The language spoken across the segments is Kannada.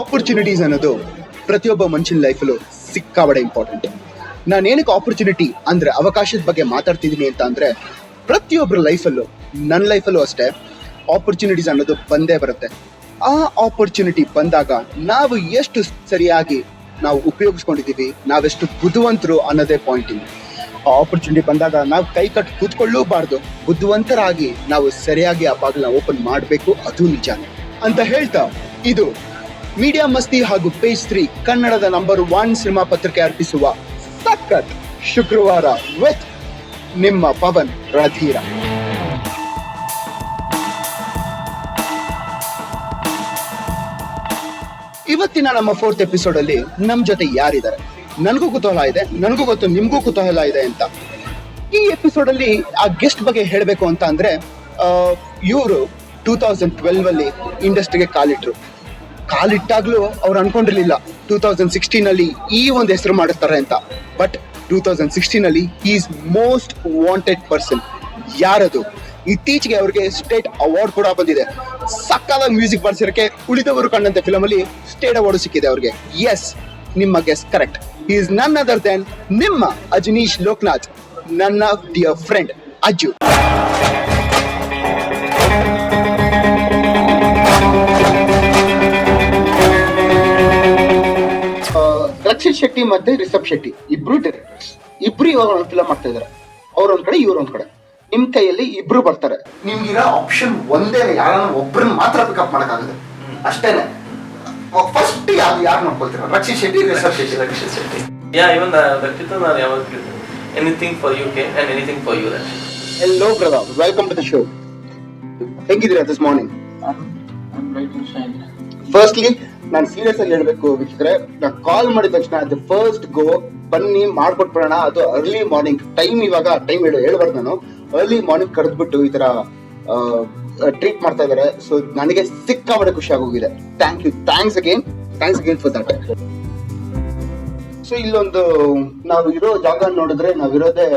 ಆಪರ್ಚುನಿಟೀಸ್ ಅನ್ನೋದು ಪ್ರತಿಯೊಬ್ಬ ಮನುಷ್ಯನ ಲೈಫಲ್ಲೂ ಸಿಕ್ಕಾಬಡೆ ಇಂಪಾರ್ಟೆಂಟ್. ನಾನೇನಕ್ಕೆ ಆಪರ್ಚುನಿಟಿ ಅಂದರೆ ಅವಕಾಶದ ಬಗ್ಗೆ ಮಾತಾಡ್ತಿದ್ದೀನಿ ಅಂತ ಅಂದರೆ, ಪ್ರತಿಯೊಬ್ಬರ ಲೈಫಲ್ಲೂ, ನನ್ನ ಲೈಫಲ್ಲೂ ಅಷ್ಟೇ, ಆಪರ್ಚುನಿಟೀಸ್ ಅನ್ನೋದು ಬಂದೇ ಬರುತ್ತೆ. ಆ ಆಪರ್ಚುನಿಟಿ ಬಂದಾಗ ನಾವು ಎಷ್ಟು ಸರಿಯಾಗಿ ನಾವು ಉಪಯೋಗಿಸ್ಕೊಂಡಿದ್ದೀವಿ, ನಾವೆಷ್ಟು ಬುದ್ಧಿವಂತರು ಅನ್ನೋದೇ ಪಾಯಿಂಟಿಂಗ್. ಆ ಆಪರ್ಚುನಿಟಿ ಬಂದಾಗ ನಾವು ಕೈ ಕಟ್ಟು ಕೂತ್ಕೊಳ್ಳೂಬಾರ್ದು, ಬುದ್ಧಿವಂತರಾಗಿ ನಾವು ಸರಿಯಾಗಿ ಆ ಬಾಗಿಲನ್ನ ಓಪನ್ ಮಾಡಬೇಕು, ಅದು ನಿಜಾನೇ ಅಂತ ಹೇಳ್ತಾ, ಇದು ಮೀಡಿಯಾ ಮಸ್ತಿ ಹಾಗೂ ಪೇಜ್ 3 ಕನ್ನಡದ ನಂಬರ್ 1 ಸಿನಿಮಾ ಪತ್ರಿಕೆ ಅರ್ಪಿಸುವ ಸಖತ್ ಶುಕ್ರವಾರ ವಿತ್ ನಿಮ್ಮ ಪವನ್ ರಾಧೀರ. ಇವತ್ತಿನ ನಮ್ಮ 4th ಎಪಿಸೋಡ್ ಅಲ್ಲಿ ನಮ್ ಜೊತೆ ಯಾರಿದ್ದಾರೆ ನನಗೂ ಕುತೂಹಲ ಇದೆ, ನನಗೂ ಗೊತ್ತು ನಿಮ್ಗೂ ಕುತೂಹಲ ಇದೆ ಅಂತ. ಈ ಎಪಿಸೋಡ್ ಅಲ್ಲಿ ಆ ಗೆಸ್ಟ್ ಬಗ್ಗೆ ಹೇಳಬೇಕು ಅಂತ ಅಂದ್ರೆ, ಇವರು 2012 ಅಲ್ಲಿ ಇಂಡಸ್ಟ್ರಿಗೆ ಕಾಲಿಟ್ಟಾಗ್ಲೂ ಅವ್ರು ಅನ್ಕೊಂಡಿರ್ಲಿಲ್ಲ 2016 ಅಲ್ಲಿ ಈ ಒಂದು ಹೆಸರು ಮಾಡಿರ್ತಾರೆ ಅಂತ. ಬಟ್ 2016 ಅಲ್ಲಿ ಈಸ್ ಮೋಸ್ಟ್ ವಾಂಟೆಡ್ ಪರ್ಸನ್. ಯಾರದು? ಇತ್ತೀಚೆಗೆ ಅವ್ರಿಗೆ ಸ್ಟೇಟ್ ಅವಾರ್ಡ್ ಕೂಡ ಬಂದಿದೆ. ಸಕ್ಕತ್ತಾಗಿ ಮ್ಯೂಸಿಕ್ ಬರ್ಸಿರಕ್ಕೆ ಉಳಿದವರು ಕಂಡಂತೆ ಫಿಲಮ್ ಅಲ್ಲಿ ಸ್ಟೇಟ್ ಅವಾರ್ಡ್ ಸಿಕ್ಕಿದೆ ಅವ್ರಿಗೆ. ಎಸ್, ನಿಮ್ಮ guess correct. He is none other than ನಿಮ್ಮ ಅಜನೀಶ್ ಲೋಕನಾಥ್, ನನ್ನ ಡಿಯರ್ ಫ್ರೆಂಡ್ ಅಜ್ಜು. ರಕ್ಷಿತ್ ಶೆಟ್ಟಿ ಮತ್ತೆ ರಿಷಬ್ ಶೆಟ್ಟಿ ಇಬ್ರು ಡೈರೆಕ್ಟರ್ಸ್. ಇಬ್ರು ಇವಾಗ ಒಂದು ಫಿಲಮ್ ಮಾಡ್ತಾ ಇದಾರೆ. ಅವ್ರೊಂದ್ ಕಡೆ ಇವ್ರೊಂದ್ ಕಡೆ. ನಿಮ್ ಕೈಯಲ್ಲಿ ಇಬ್ರು ಬರ್ತಾರೆ. ನಿಮ್ಗಿರೋ ಆಪ್ಷನ್ ಒಂದೇ, ಯಾರನ್ನ ಒಬ್ರನ್ನ ಮಾತ್ರ ಪಿಕಪ್ ಮಾಡಕ್ಕಾಗುತ್ತೆ ಅಷ್ಟೇನೆ. ಫಸ್ಟ್ ಯಾರು ನೋಡ್ಕೊಳ್ತೀರಾ? ರಕ್ಷಿತ್ ಶೆಟ್ಟಿ, ರಿಷಬ್ ಶೆಟ್ಟಿ? ರಕ್ಷಿತ್ ಶೆಟ್ಟಿ. ಇವನ್ ರಕ್ಷಿತ್ ನಾನು ಯಾವಾಗ ಎನಿಥಿಂಗ್ ಫಾರ್ ಯು ಕೆ and anything for you. Hello brother, welcome to the show. ಹೇಗಿದ್ದೀರಾ ದಿಸ್ ಮಾರ್ನಿಂಗ್? ಫಸ್ಟ್ಲಿ ನಾನು ಸೀರಿಯಸ್ ಆಗಿ ಹೇಳ್ಬೇಕು ವೀಕ್ಷಕರೇ, ನಾನು ಕಾಲ್ ಮಾಡಿದ ತಕ್ಷಣ ಅದು ಫಸ್ಟ್ ಗೋ ಬನ್ನಿ ಮಾಡ್ಕೊಟ್ಬಿಡೋಣ. ಅದು ಅರ್ಲಿ ಮಾರ್ನಿಂಗ್ ಟೈಮ್, ಇವಾಗ ಟೈಮ್ ಹೇಳ್ಬಾರ್ದು ನಾನು, ಅರ್ಲಿ ಮಾರ್ನಿಂಗ್ ಕರೆದ್ಬಿಟ್ಟು ಈ ತರ ಟ್ರೀಟ್ ಮಾಡ್ತಾ ಇದಾರೆ. ಸೊ ನನಗೆ ಸಿಕ್ಕಾಬಡೆ ಖುಷಿ ಆಗೋಗಿದೆ. Thanks again for that. So ಇಲ್ಲೊಂದು ನಾವು ಇರೋ ಜಾಗ ನೋಡಿದ್ರೆ, ನಾವಿರೋದೇ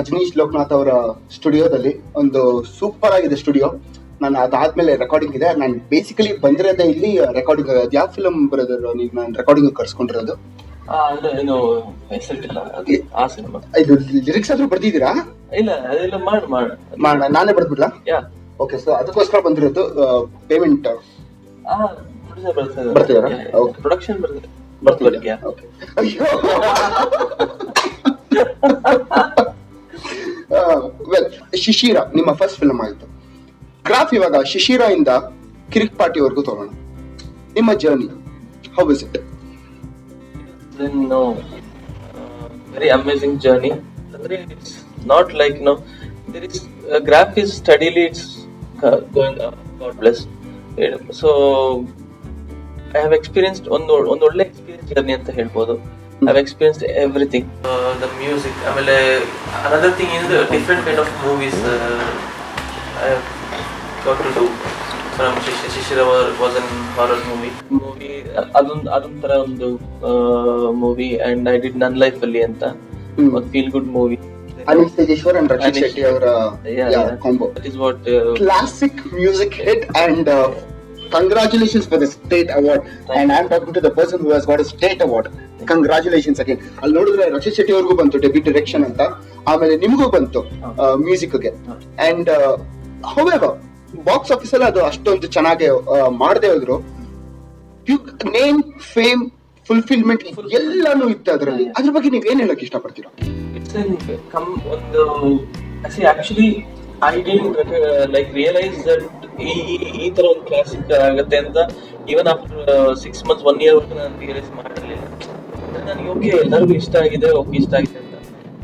ಅಜನೀಶ್ ಲೋಕನಾಥ್ ಅವರ ಸ್ಟುಡಿಯೋದಲ್ಲಿ. ಒಂದು ಸೂಪರ್ ಆಗಿದೆ ಸ್ಟುಡಿಯೋ. ನಾನು ಅದಾದ್ಮೇಲೆ ರೆಕಾರ್ಡಿಂಗ್ ಇದೆ. ನಾನು ಬೇಸಿಕಲಿ ಬಂದಿರೋದೇ ಇಲ್ಲಿ ರೆಕಾರ್ಡಿಂಗ್. ಯಾವ ಫಿಲಮ್ ಬರೋದು ನೀವು ನಾನು ರೆಕಾರ್ಡಿಂಗ್ ಕರ್ಸ್ಕೊಂಡಿರೋದು? ಇದು ಲಿರಿಕ್ಸ್ ಆದ್ರೂ ಬರ್ದಿದ್ದೀರಾ? ನಾನೇ ಬರ್ದ್ಬಿಡ್ಲಾ? ಓಕೆ, ಸೊ ಅದಕ್ಕೋಸ್ಕರ ಬಂದಿರೋದು. ಪೇಮೆಂಟ್ ಬರ್ತಿದಾರಾ? ಪ್ರೊಡಕ್ಷನ್ ಬರ್ತಿದ್ದಾರೆ. ವೆಲ್, ಶಿಶಿರ ನಿಮ್ಮ ಫಸ್ಟ್ ಫಿಲ್ಮ್ ಆಯಿತು. ಗ್ರಾಫ್ ಇವಾಗ ಶಿಶಿರ ಇಂದ ಕಿರಿಕ್ ಪಾರ್ಟಿವರೆಗೂ ತಗೋಣ. ನಿಮ್ಮ journey, how is it? Very amazing journey. It's not like there is graph is steadily it's going up. God bless. So I have experienced ಒಂದು ಒಳ್ಳೆ ಎಕ್ಸ್ಪೀರಿಯನ್ಸ್ ಜರ್ನಿ ಅಂತ ಹೇಳ್ಬೋದು. I have experienced everything. The music. ಆಮೇಲೆ another thing is the different kind of movies I have got to do. From Shishira was an horror movie. ಅದೊಂಥರ ಒಂದು ಮೂವಿ. ಅಂಡ್ ಐ ಡಿಡ್ ನನ್ ಲೈಫ್ ಅಲ್ಲಿ ಅಂತ ಒಂದು feel good movie. Anil Tejeshwar and Rakshit Shetty ಅವರ combo. That is what classic music hit and congratulations for the state award. And I am talking to the person who has got a state award. Congratulations again. ಅಲ್ಲಿ ನೋಡಿದ್ರೆ ರಕ್ಷಿತ್ ಶೆಟ್ಟಿ ಅವ್ರಿಗೂ ಬಂತು ಡೆಬ್ಯೂ ಡೈರೆಕ್ಷನ್ ಅಂತ, ಆಮೇಲೆ ನಿಮಗೂ ಬಂತು ಮ್ಯೂಸಿಕ್ಗೆ. ಅಂಡ್ however ಬಾಕ್ಸ್ ಆಫೀಸ್ ಅಲ್ಲಿ ಅದು ಅಷ್ಟೊಂದು ಚೆನ್ನಾಗಿ ಮಾಡದೆ ಹೋದ್ರು. ನೇಮ್, ಫೇಮ್, ಫುಲ್ಫಿಲ್ಮೆಂಟ್ ಎಲ್ಲಾನು ಇತ್ತು ಅದರಲ್ಲಿ. ಅದ್ರ ಬಗ್ಗೆ ನೀವ್ ಏನ್ ಹೇಳಕ್ ಇಷ್ಟಪಡ್ತೀರಾ? Actually I didn't like realise that ಈ ತರ ಒಂದು ಕ್ಲಾಸಿಕ್ ಆಗುತ್ತೆ ಅಂತ. ಈವನ್ ಆಫ್ಟರ್ 6 months 1 year ನಾನು ರಿಯಲೈಸ್ ಮಾಡಿರಲಿಲ್ಲ. ನನಗೆ ಓಕೆ ಎಲ್ಲರಿಗೂ ಇಷ್ಟ ಆಗಿದೆ ಅಂತ.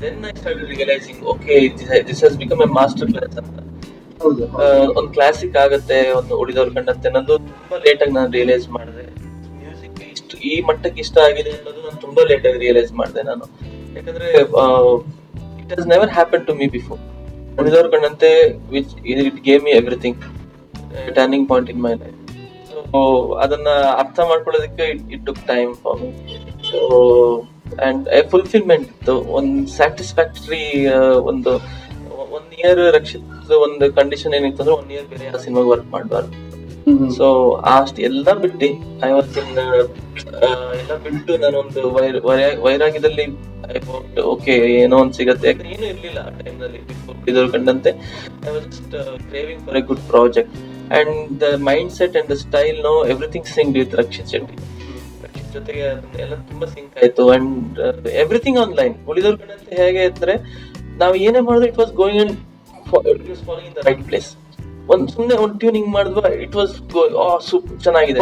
Then I started realising okay this has become a master class ಅಂತ. ಒಂದು ಕ್ಲಾಸಿಕ್ ಆಗುತ್ತೆ, ಒಂದು ಉಳಿದವ್ರು ಕಂಡಂತೆ ಅನ್ನೋದು ತುಂಬಾ ಲೇಟ್ ಆಗಿ ನಾನು ರಿಯಲೈಸ್ ಮಾಡಿದೆ. ಮ್ಯೂಸಿಕ್ ಇಷ್ಟು ಈ ಮಟ್ಟಕ್ಕೆ ಇಷ್ಟ ಆಗಿದೆ ಅನ್ನೋದು ನಾನು ತುಂಬಾ ಲೇಟ್ ಆಗಿ ರಿಯಲೈಸ್ ಮಾಡಿದೆ ನಾನು. ಯಾಕಂದ್ರೆ it has never happen to me before. ಉಳಿದವ್ರು ಕಂಡಂತೆ which it gave me everything, turning point in my life. So ಅದನ್ನ ಅರ್ಥ ಮಾಡ್ಕೊಳ್ಳೋದಕ್ಕೆ it took time for me. So and a fulfilment, ಒಂದು ಸ್ಯಾಟಿಸ್ಫ್ಯಾಕ್ಟರಿ ಒಂದು 1 year ರಕ್ಷಿತ್ ಒಂದು ಕಂಡೀಷನ್ ಏನಿತ್ತು ಅಂದ್ರೆ 1 year ಬೇರೆ ಯಾವ ಸಿನಿಮಾಗೆ ವರ್ಕ್ ಮಾಡಬಾರ್ದು. ಸೊ ಎಲ್ಲ ಬಿಟ್ಟು ಐ ವಾಸ್ ಇನ್ ಎಲ್ಲ ಬಿಟ್ಟು ನಾನೊಂದು ವೈರಾಗ್ಯದಲ್ಲಿ ಓಕೆ ಏನೋ ಒಂದ್ ಸಿಗತ್ತೆ, ಯಾಕಂದ್ರೆ ಏನೂ ಇರ್ಲಿಲ್ಲ ಆ ಟೈಮ್ನಲ್ಲಿ. ಇದರ ಕಂಡಂತೆ I was just craving for a good project and the mindset and the style no everything sync with Rakshit Shetty. Rakshit ಜೊತೆಗೆ ಎಲ್ಲ ತುಂಬಾ ಸಿಂಕ್ ಆಯ್ತು ಅಂಡ್ ಎವ್ರಿಥಿಂಗ್ ಆನ್ಲೈನ್. ಉಳಿದವ್ರ ಕಂಡಂತೆ ಹೇಗೆ ಅಂದ್ರೆ ನಾವು ಏನೇ ಮಾಡಿದ್ರು it was going and it was following in the right place. ಸುಮ್ಮನೆ ಒಂದು ಟ್ಯೂನಿಂಗ್ ಮಾಡಿದ್ವಾ ಇಟ್ ವಾಸ್ ಸೂಪರ್ ಚೆನ್ನಾಗಿದೆ.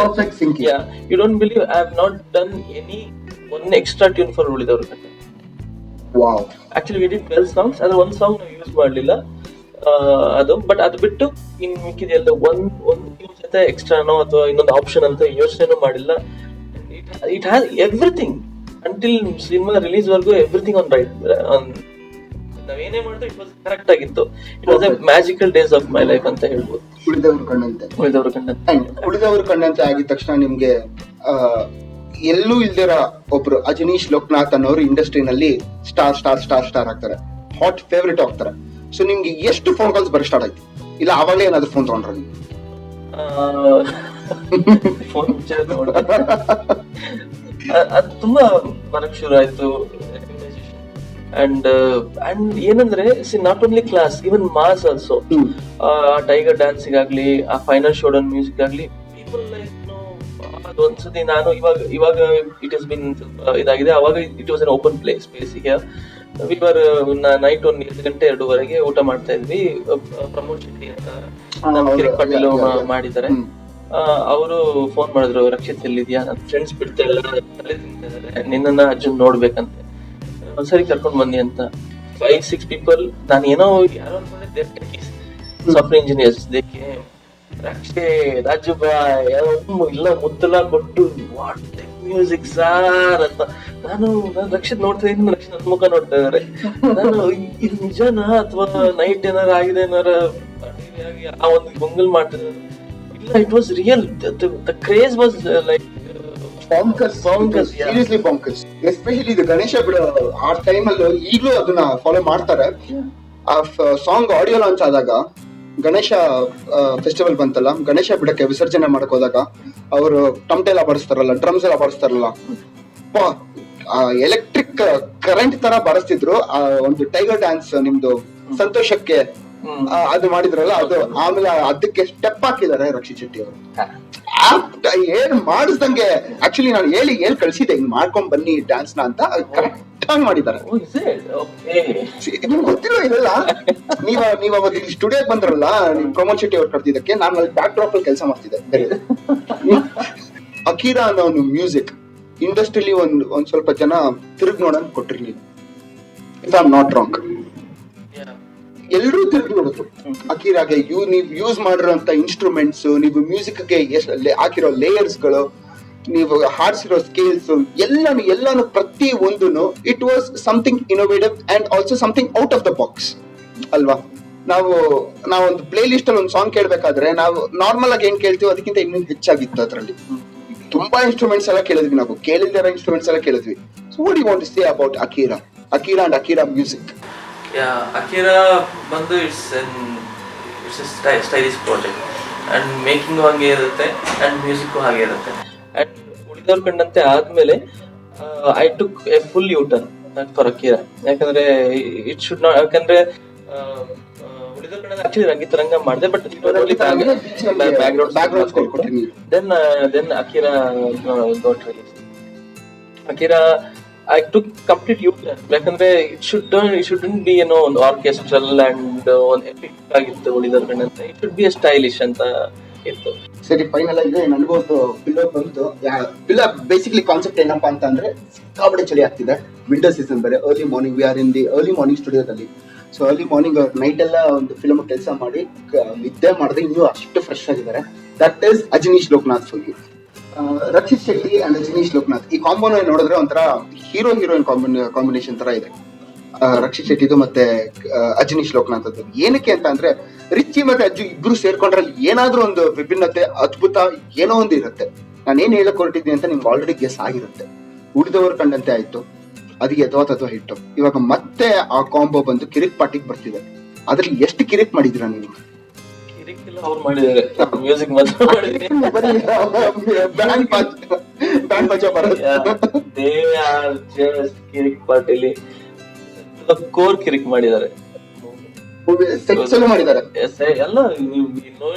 You don't believe I have not done any one extra tune for ಉಳಿದವ್ರ ಕಂಡಂತೆ. ಆಕ್ಚುಲಿ ವಿ ಡಿಡ್ 12 ಸಾಂಗ್ಸ್, ಅದ್ರ ಒಂದು ಸಾಂಗ್ ನಾವು ಯೂಸ್ ಮಾಡ್ಲಿಲ್ಲ ಅದು. ಬಟ್ ಅದು ಬಿಟ್ಟು ಇನ್ ಮಿಕ್ಕಿದೆಲ್ಲ ಒಂದು ಜೊತೆ ಎಕ್ಸ್ಟ್ರಾನೋ ಅಥವಾ ಇನ್ನೊಂದು ಆಪ್ಷನ್ ಅಂತ ಯೋಚನೆ ಮಾಡಿಲ್ಲ. It has everything until cinema release ವರ್ಗು ಎವ್ರಿಥಿಂಗ್ ಆನ್ ರೈಟ್. ನಾವೇನೇ ಮಾಡಿದ್ರು ಇಟ್ ವಾಸ್ ಕರೆಕ್ಟ್ ಆಗಿತ್ತು. It was A magical days of my life ಅಂತ ಹೇಳ್ಬೋದು. ಉಳಿದವರು ಕಂಡಂತೆ ಆಗಿದ ತಕ್ಷಣ ನಿಮ್ಗೆ ಎಲ್ಲೂ ಇಲ್ದಿರ ಒಬ್ರು ಅಜನೀಶ್ ಲೋಕನಾಥ್ ಅನ್ನೋರು ಇಂಡಸ್ಟ್ರಿನಲ್ಲಿ ಸ್ಟಾರ್ ಆಗ್ತಾರೆ, ಹಾಟ್ ಫೇವ್ರೇಟ್ ಆಗ್ತಾರೆ. ಸೊ ನಿಮ್ಗೆ ಎಷ್ಟು ಫೋನ್ ಕಾಲ್ಸ್ ಬರೋ ಸ್ಟಾರ್ಟ್ ಆಯ್ತು? ಇಲ್ಲ ಅವಾಗಲೇ ಏನಾದ್ರು ಫೋನ್ ತಗೊಂಡ್ರ ನೀವು? ಅದು ತುಂಬಾ ಬರಕ್ ಶುರು ಆಯ್ತು. ಅಂಡ್ ಏನಂದ್ರೆ not only class, even mass also. Tiger ಡ್ಯಾನ್ಸಿಗಾಗ್ಲಿ, ಆ ಫೈನಲ್ ಶೋ ಡೌನ್ ಮ್ಯೂಸಿಕ್ ಆಗ್ಲಿ, ಪೀಪಲ್ ಲೈಕ್ ಅದೊಂದ್ಸತಿ ನಾನು ಇವಾಗ ಇಟ್ ಹಸ್ ಬಿನ್ ಇದಾಗಿದೆ. ಅವಾಗ it was an open place. ಬೇಸಿಗೆ ವಿವರ್ ನೈಟ್ 1 ಗಂಟೆ 2 ಊಟ ಮಾಡ್ತಾ ಇದ್ವಿ. ಪ್ರಮೋದ್ ಶೆಟ್ಟಿ ಅಂತ ಕಿರಿಕ್ ಪಾಟೀಲ್ ಮಾಡಿದ್ದಾರೆ. ಅವರು ಫೋನ್ ಮಾಡಿದ್ರು, ರಕ್ಷಿತ್ ಎಲ್ಲಿದ್ಯಾ, ನನ್ನ ಫ್ರೆಂಡ್ಸ್ ಬಿಡ್ತಾ ಇಲ್ಲ, ತಲೆ ತಿಂತಾ ಇದಾರೆ, ನಿನ್ನನ್ನ ಅರ್ಜುನ್ ನೋಡ್ಬೇಕಂತೆ, ಸರಿ ಕರ್ಕೊಂಡ್ ಬನ್ನಿ ಅಂತ. 5-6 ಪೀಪಲ್. ನಾನು ಏನೋ ಯಾರೋ ಅನ್ಕೊಂಡೆ ಸಾಫ್ಟ್ವೇರ್ ಇಂಜಿನಿಯರ್ಸ್. ರಾಜು ಬಾಯ್ ಇಲ್ಲ ಮುದ್ದಲ ಕೊಟ್ಟು ವಾಟ್ ಮ್ಯೂಸಿಕ್ ಸಾರ್ ಅಂತ. ನಾನು ರಕ್ಷಿತ್ ನೋಡ್ತಾ ಇದ್ದೀನಿ, ರಕ್ಷಿತ್ ನನ್ನ ಮುಖ ನೋಡ್ತಾ ಇದಾರೆ. ನಾನು ಇದು ನಿಜನಾ ಅಥವಾ ನೈಟ್ ಏನಾರ ಆಗಿದೆ, ಏನಾರ ಆ ಒಂದು ಗೊಂಗಲ್ ಮಾಡ್ತಿದ್ದಾರೆ. ಇಲ್ಲ, it was real. The craze was like seriously bonkers. Especially ಇದು ಗಣೇಶ ಬಿಡೋ ಆ ಟೈಮ್ ಅಲ್ಲಿ ಈಗಲೂ ಅದನ್ನ ಫಾಲೋ ಮಾಡ್ತಾರೆ. ಆ ಸಾಂಗ್ ಆಡಿಯೋ ಲಾಂಚ್ ಆದಾಗ, ಗಣೇಶ ಫೆಸ್ಟಿವಲ್ ಬಂತಲ್ಲ, ಗಣೇಶ ಬಿಡಕ್ಕೆ ವಿಸರ್ಜನೆ ಮಾಡಕ್ ಹೋದಾಗ ಅವರು ಟಮಟೆ ಎಲ್ಲ ಬಾರಿಸ್ತಾರಲ್ಲ, ಡ್ರಮ್ಸ್ ಎಲ್ಲ ಬಾರಿಸ್ತಾರಲ್ಲ, ಎಲೆಕ್ಟ್ರಿಕ್ ಕರೆಂಟ್ ತರ ಬಾರಿಸ್ತಿದ್ರು. ಒಂದು ಟೈಗರ್ ಡ್ಯಾನ್ಸ್ ನಿಮ್ದು ಸಂತೋಷಕ್ಕೆ ಅದು ಮಾಡಿದ್ರಲ್ಲ, ಅದು ಆಮೇಲೆ ಅದಕ್ಕೆ ಸ್ಟೆಪ್ ಹಾಕಿದ್ದಾರೆ ರಕ್ಷಿತ್ ಶೆಟ್ಟಿ ಅವರು. ಏನ್ ಮಾಡಿಸ್ದಂಗೆ ಆಕ್ಚುಲಿ ನಾನು ಹೇಳಿ ಕಳ್ಸಿದ್ದೆ, ಹಿಂಗ್ ಮಾಡ್ಕೊಂಡ್ ಬನ್ನಿ ಡ್ಯಾನ್ಸ್ ನ ಅಂತ. ಕರೆಕ್ಟ್ ಆಗಿ ಮಾಡಿದ್ದಾರೆ. ನಿಮ್ಗೆ ಗೊತ್ತಿಲ್ಲ ಇದೆಲ್ಲ. ನೀವ್ ಅವತ್ತು ಇಲ್ಲಿ ಸ್ಟುಡಿಯೋಗೆ ಬಂದ್ರಲ್ಲ, ನಿಮ್ ಪ್ರಮೋದ್ ಶೆಟ್ಟಿ ಅವ್ರು ಕರ್ತಿದ್ದಕ್ಕೆ ನಾನು ಅಲ್ಲಿ ಬ್ಯಾಕ್ ಡ್ರಾಪ್ ಅಲ್ಲಿ ಕೆಲಸ ಮಾಡ್ತಿದ್ದೆ. ಅಕೀರಾ ಅನ್ನೋ ಒಂದು ಮ್ಯೂಸಿಕ್ ಇಂಡಸ್ಟ್ರಿಲಿ ಒಂದ್ ಸ್ವಲ್ಪ ಜನ ತಿರುಗಿ ನೋಡಕ್ ಕೊಟ್ಟಿರ್ಲಿಲ್ಲ, if I am not wrong. ಎಲ್ಲರೂ ತಿರುಗಿ ನೋಡಿದ್ರು ಅಕೀರಾಗೆ. ನೀವು ಯೂಸ್ ಮಾಡಿರೋಂತ ಇನ್ಸ್ಟ್ರೂಮೆಂಟ್ಸ್, ನೀವು ಮ್ಯೂಸಿಕ್ಗೆ ಹಾಕಿರೋ ಲೇಯರ್ಸ್ ಗಳು, ನೀವು ಹಾಡ್ಸಿರೋ ಸ್ಕೇಲ್ಸ್, ಎಲ್ಲಾನು ಪ್ರತಿ ಒಂದೂನು it was something innovative and also something out of the box ಅಲ್ವಾ. ನಾವೊಂದು ಪ್ಲೇ ಲಿಸ್ಟ್ ಅಲ್ಲಿ ಒಂದು ಸಾಂಗ್ ಕೇಳ್ಬೇಕಾದ್ರೆ ನಾವು ನಾರ್ಮಲ್ ಆಗಿ ಏನ್ ಕೇಳ್ತೀವಿ ಅದಕ್ಕಿಂತ ಇನ್ನೂ ಹೆಚ್ಚಾಗಿತ್ತು. ಅದ್ರಲ್ಲಿ ತುಂಬಾ ಇನ್ಸ್ಟ್ರೂಮೆಂಟ್ಸ್ ಎಲ್ಲ ಕೇಳಿದ್ವಿ, ನಾವು ಕೇಳಿದಿರೋ ಇನ್ಸ್ಟ್ರೂಮೆಂಟ್ಸ್ ಎಲ್ಲ ಕೇಳಿದ್ವಿ. So what you want to say about Akira and Akira music? Akira ಬಂದು it's stylish project and making ಹಾಗೆ ಇರುತ್ತೆ ಅಂಡ್ ಮ್ಯೂಸಿಕ್ ಹಾಗೆ ಇರುತ್ತೆ. ಅಂಡ್ ಉಳಿದವ್ರ ಕಂಡಂತೆ ಆದ್ಮೇಲೆ I took a full U-turn for Akira. ಯಾಕಂದ್ರೆ ಇಟ್ ಶುಡ್ ನಾಟ್, ಯಾಕಂದ್ರೆ ಉಳಿದವ್ರ ಕಂಡ ಆಕ್ಚುಲಿ ರಂಗಿತರಂಗ ಮಾಡಿದೆ, but then Akira got release. Akira I took complete U-turn. ಯಾಕಂದ್ರೆ it shouldn't be ಒಂದು ಆರ್ಕೆಸ್ಟ್ರಲ್ ಅಂಡ್ ಒಂದು ಎಪಿಕ್ ಆಗಿತ್ತು ಉಳಿದವ್ರ ಕಂಡಂತೆ. It should be A stylish ಅಂತ ಇತ್ತು. ಸರಿ, ಫೈನಲ್ ಆಗಿ ನನಗೊಂದು ಪಿಲ್ಲೋ ಬಂತು. ಪಿಲ್ಲೋ ಬೇಸಿಕಲಿ ಕಾನ್ಸೆಪ್ಟ್ ಏನಪ್ಪಾ ಅಂತ ಅಂದ್ರೆ, ಸಿಕ್ಕಾಪಟ್ಟೆ ಚಳಿ ಆಗ್ತಿದೆ, ವಿಂಟರ್ ಸೀಸನ್ ಬೇರೆ, early morning, we are in the early morning ಸ್ಟುಡಿಯೋದಲ್ಲಿ. ಸೊ ಅರ್ಲಿ ಮಾರ್ನಿಂಗ್ ನೈಟ್ ಎಲ್ಲ ಒಂದು ಫಿಲ್ಮ್ ಕೆಲಸ ಮಾಡಿ ನಿದ್ದೆ ಮಾಡಿದ್ರೆ ಇನ್ನೂ ಅಷ್ಟು ಫ್ರೆಶ್ ಆಗಿದ್ದಾರೆ. That is Ajaneesh Loknath for you. Rakshit Shetty and Ajaneesh Loknath ಈ ಕಾಂಬೋನ ನೋಡಿದ್ರೆ ಒಂಥರ ಹೀರೋಯಿನ್ ಕಾಂಬಿನೇಷನ್ ತರ ಇದೆ. ರಕ್ಷಿತ್ ಶೆಟ್ಟಿದು ಮತ್ತೆ ಅಜನೀಶ್ ಲೋಕನಾಥ್ ಅದು. ಏನಕ್ಕೆ ಅಂತ ಅಂದ್ರೆ, ರಿಚ್ಚಿ ಮತ್ತೆ ಅಜ್ಜು ಇಬ್ರು ಸೇರ್ಕೊಂಡ್ರಲ್ಲಿ ಏನಾದ್ರೂ ಒಂದು ವಿಭಿನ್ನತೆ, ಅದ್ಭುತ ಏನೋ ಒಂದು ಇರುತ್ತೆ. ನಾನೇನ್ ಹೇಳಕ್ ಹೊರಟಿದ್ದೀನಿ ಅಂತ ನಿಮ್ಗೆ ಆಲ್ರೆಡಿ ಗೆಸ್ ಆಗಿರುತ್ತೆ. ಉಳಿದವರು ಕಂಡಂತೆ ಆಯ್ತು, ಅದಕ್ಕೆ ಅಥವಾ ಹಿಟ್ಟು. ಇವಾಗ ಮತ್ತೆ ಆ ಕಾಂಬೋ ಬಂದು ಕಿರಿಕ್ ಪಾರ್ಟಿಗೆ ಬರ್ತಿದೆ. ಅದ್ರಲ್ಲಿ ಎಷ್ಟು ಕಿರಿಕ್ ಮಾಡಿದಿರಾ ನೀವು? ಎಡಿಟಿಂಗ್ ಎಲ್ಲ ಅವ್ರು ಮಾಡಿದ್ದಾರೆ, ಮ್ಯೂಸಿಕ್ ಮಾತ್ರ ಮಾಡಿದ್ದೀನಿ. ದೇ ಆರ್ ಜಸ್ಟ್ ಕಿರಿಕ್ ಪಾರ್ಟಿಲಿ ಕೋರ್ ಕಿರಿಕ್ ಮಾಡಿದ್ದಾರೆ, ಮಾಡಿದ್ದಾರೆ ಎಲ್ಲ ನೀವು